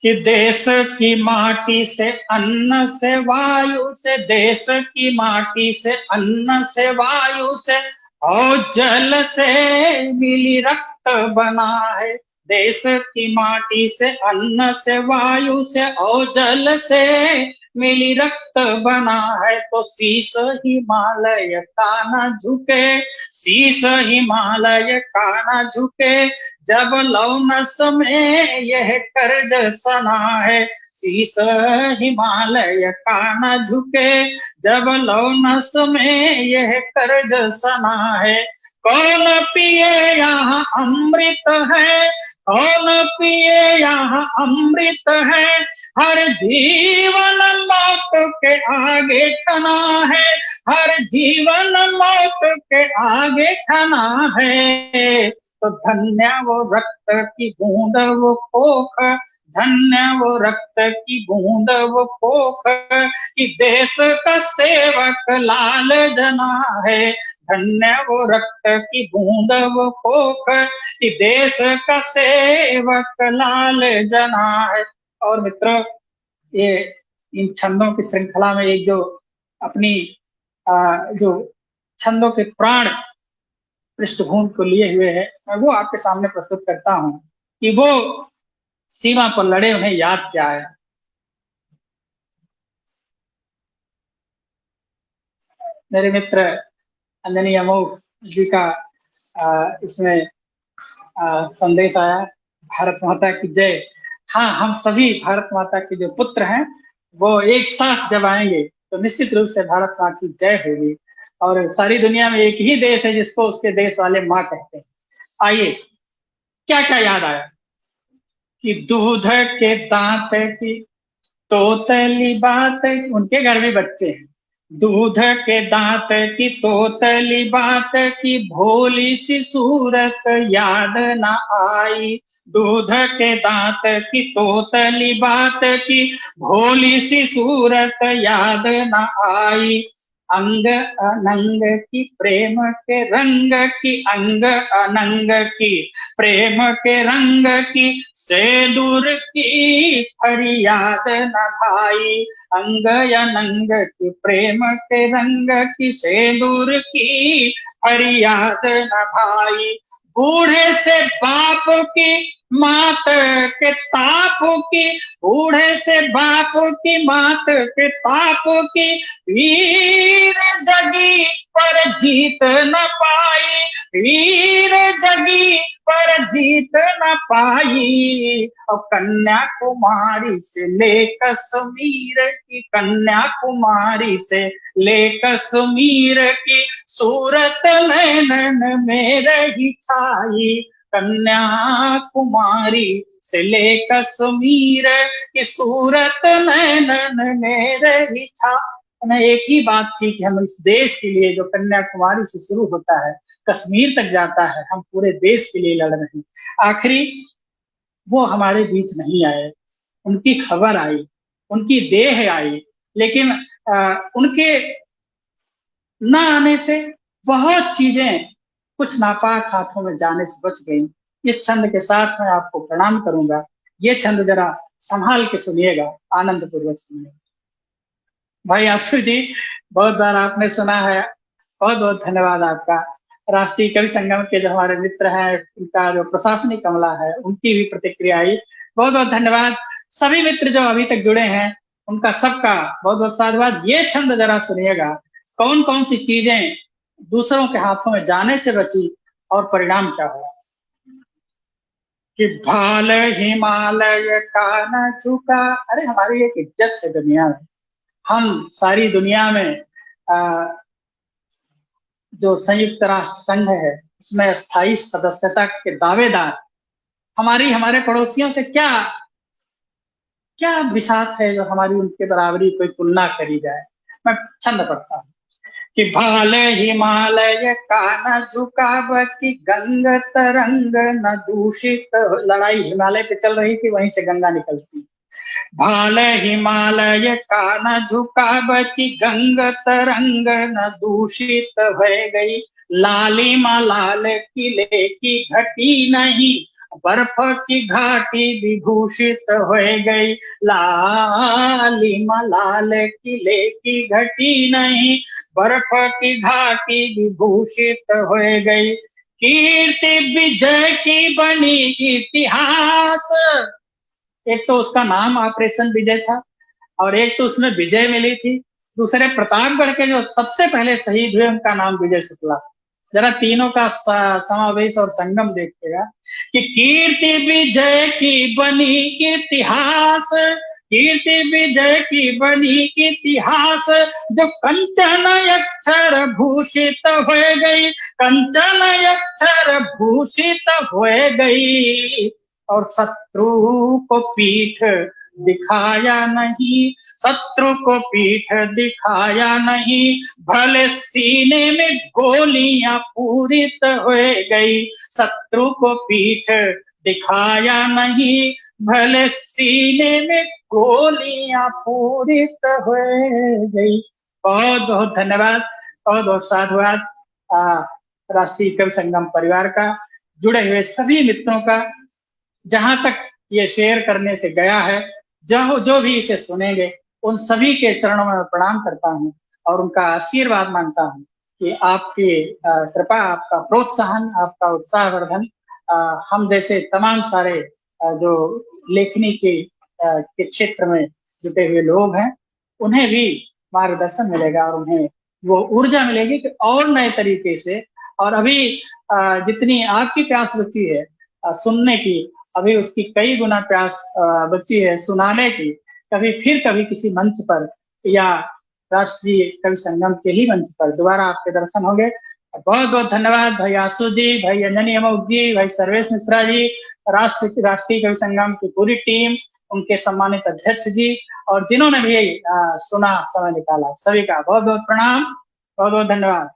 B: कि देश की माटी से, अन्न से, वायु से, देश की माटी से, अन्न से, वायु से और जल से मिली रक्त बना है। देश की माटी से, अन्न से, वायु से और जल से मिली रक्त बना है। तो शीश हिमालय का न झुके, शीश हिमालय का न झुके, जब लौनस में यह कर्ज सना है। शीश हिमालय का न झुके, जब लौनस में यह कर्ज सना है। कौन पिए यहाँ अमृत है, कौन पिए यहाँ अमृत है, हर जीवन मौत के आगे ठना है, हर जीवन मौत के आगे ठना है। तो धन्य वो रक्त की बूंद वो कोख, धन्य वो रक्त की बूंद वो कोख, कि देश का सेवक लाल जना है। धन्य वो रक्त की बूंद वो कोख, कि देश का सेवक लाल जना है। और मित्रों, ये इन छंदों की श्रृंखला में एक जो अपनी जो छंदों के प्राण पृष्ठभूमि को लिए हुए है, मैं वो आपके सामने प्रस्तुत करता हूं कि वो सीमा पर लड़े उन्हें याद क्या है। मेरे मित्र अंजनी अमोघ जी का इसमें संदेश आया, भारत माता की जय। हाँ, हम सभी भारत माता के जो पुत्र हैं वो एक साथ जब आएंगे तो निश्चित रूप से भारत माता की जय होगी। और सारी दुनिया में एक ही देश है जिसको उसके देश वाले माँ कहते हैं। आइए, क्या क्या याद आया कि दूध के दांत की तोतली बात, उनके घर में बच्चे हैं। दूध के दांत की तोतली बात की भोली सी सूरत याद न आई। दूध के दांत की तोतली बात की भोली सी सूरत याद न आई। अंग अनंग की प्रेम के रंग की, अंग अनंग की प्रेम के रंग की सेंदूर की फरियाद न भाई। अंग अनंग की प्रेम के रंग की सेंदूर की फरियाद न भाई। बूढ़े से बाप की मात के ताप की, बूढ़े से बाप की मात के ताप की वीर जगी पर जीत न पाई। वीर जगी पर जीत न पाई। और कन्याकुमारी से ले कश्मीर की, कन्याकुमारी से ले कश्मीर की सूरत नैनन में रही छाई। कन्याकुमारी से ले कश्मीर की सूरत नैनन में रही छाई। एक ही बात थी कि हम इस देश के लिए, जो कन्याकुमारी से शुरू होता है कश्मीर तक जाता है, हम पूरे देश के लिए लड़ रहे हैं। आखिरी वो हमारे बीच नहीं आए, उनकी खबर आई, उनकी देह आई, लेकिन उनके न आने से बहुत चीजें कुछ नापाक हाथों में जाने से बच गई। इस छंद के साथ मैं आपको प्रणाम करूंगा। ये छंद जरा संभाल के सुनिएगा, आनंद पूर्वक सुनिएगा। भाई आशु जी, बहुत बार आपने सुना है, बहुत बहुत धन्यवाद आपका। राष्ट्रीय कवि संगम के जो हमारे मित्र हैं, उनका जो प्रशासनिक अमला है, उनकी भी प्रतिक्रिया आई, बहुत बहुत धन्यवाद। सभी मित्र जो अभी तक जुड़े हैं उनका सबका बहुत बहुत साधुवाद। ये छंद जरा सुनिएगा, कौन कौन सी चीजें दूसरों के हाथों में जाने से बची और परिणाम क्या हुआ। कि भाल हिमालय का न झुका, अरे हमारी एक इज्जत है दुनिया में, हम सारी दुनिया में जो संयुक्त राष्ट्र संघ है उसमें स्थायी सदस्यता के दावेदार, हमारे पड़ोसियों से क्या क्या विसात है जो हमारी उनके बराबरी कोई तुलना करी जाए। मैं छंद पढ़ता हूँ कि भाल हिमालय का न झुका बची गंग तरंग न दूषित। लड़ाई हिमालय पे चल रही थी, वहीं से गंगा निकलती। भाल हिमालय का न झुका बची गंग तरंग न दूषित हो गई। लालिमा लाल किले की घटी नहीं, बर्फ की घाटी विभूषित हो गई। लालिमा लाल किले की घटी नहीं, बर्फ की घाटी विभूषित हो गई। कीर्ति विजय की बनी इतिहास, एक तो उसका नाम ऑपरेशन विजय था और एक तो उसमें विजय मिली थी। दूसरे प्रतापगढ़ के जो सबसे पहले शहीद हुए उनका नाम विजय शुक्ला। जरा तीनों का समावेश और संगम देखिएगा कि कीर्ति विजय की बनी इतिहास, कीर्ति विजय की बनी इतिहास। जो कंचन अक्षर भूषित हो गई, कंचन अक्षर भूषित हो गई। और शत्रु को पीठ दिखाया नहीं, शत्रु को पीठ दिखाया नहीं। भले सीने में गोलियां पूरित हो गई, शत्रु को पीठ दिखाया नहीं। भले सीने में गोलियां पूरित हो गई। बहुत बहुत धन्यवाद, बहुत बहुत साधुवाद राष्ट्रीय कवि संगम परिवार का, जुड़े हुए सभी मित्रों का। जहां तक ये शेयर करने से गया है, जो भी इसे सुनेंगे उन सभी के चरणों में प्रणाम करता हूं और उनका आशीर्वाद मांगता हूं। कि आपकी कृपा, आपका प्रोत्साहन, आपका उत्साहवर्धन हम जैसे तमाम सारे जो लेखनी के क्षेत्र में जुटे हुए लोग हैं, उन्हें भी मार्गदर्शन मिलेगा और उन्हें वो ऊर्जा मिलेगी कि और नए तरीके से, और अभी जितनी आपकी प्यास बची है सुनने की, अभी उसकी कई गुना प्यास बची है सुनाने की। कभी किसी मंच पर या राष्ट्रीय कवि संगम के ही मंच पर दोबारा आपके दर्शन होंगे। बहुत बहुत धन्यवाद भाई आशु जी, भाई अंजनी अमोक जी, भाई सर्वेश मिश्रा जी, राष्ट्रीय कवि संगम की पूरी टीम, उनके सम्मानित अध्यक्ष जी, और जिन्होंने भी सुना, समय निकाला, सभी का बहुत बहुत प्रणाम, बहुत बहुत धन्यवाद।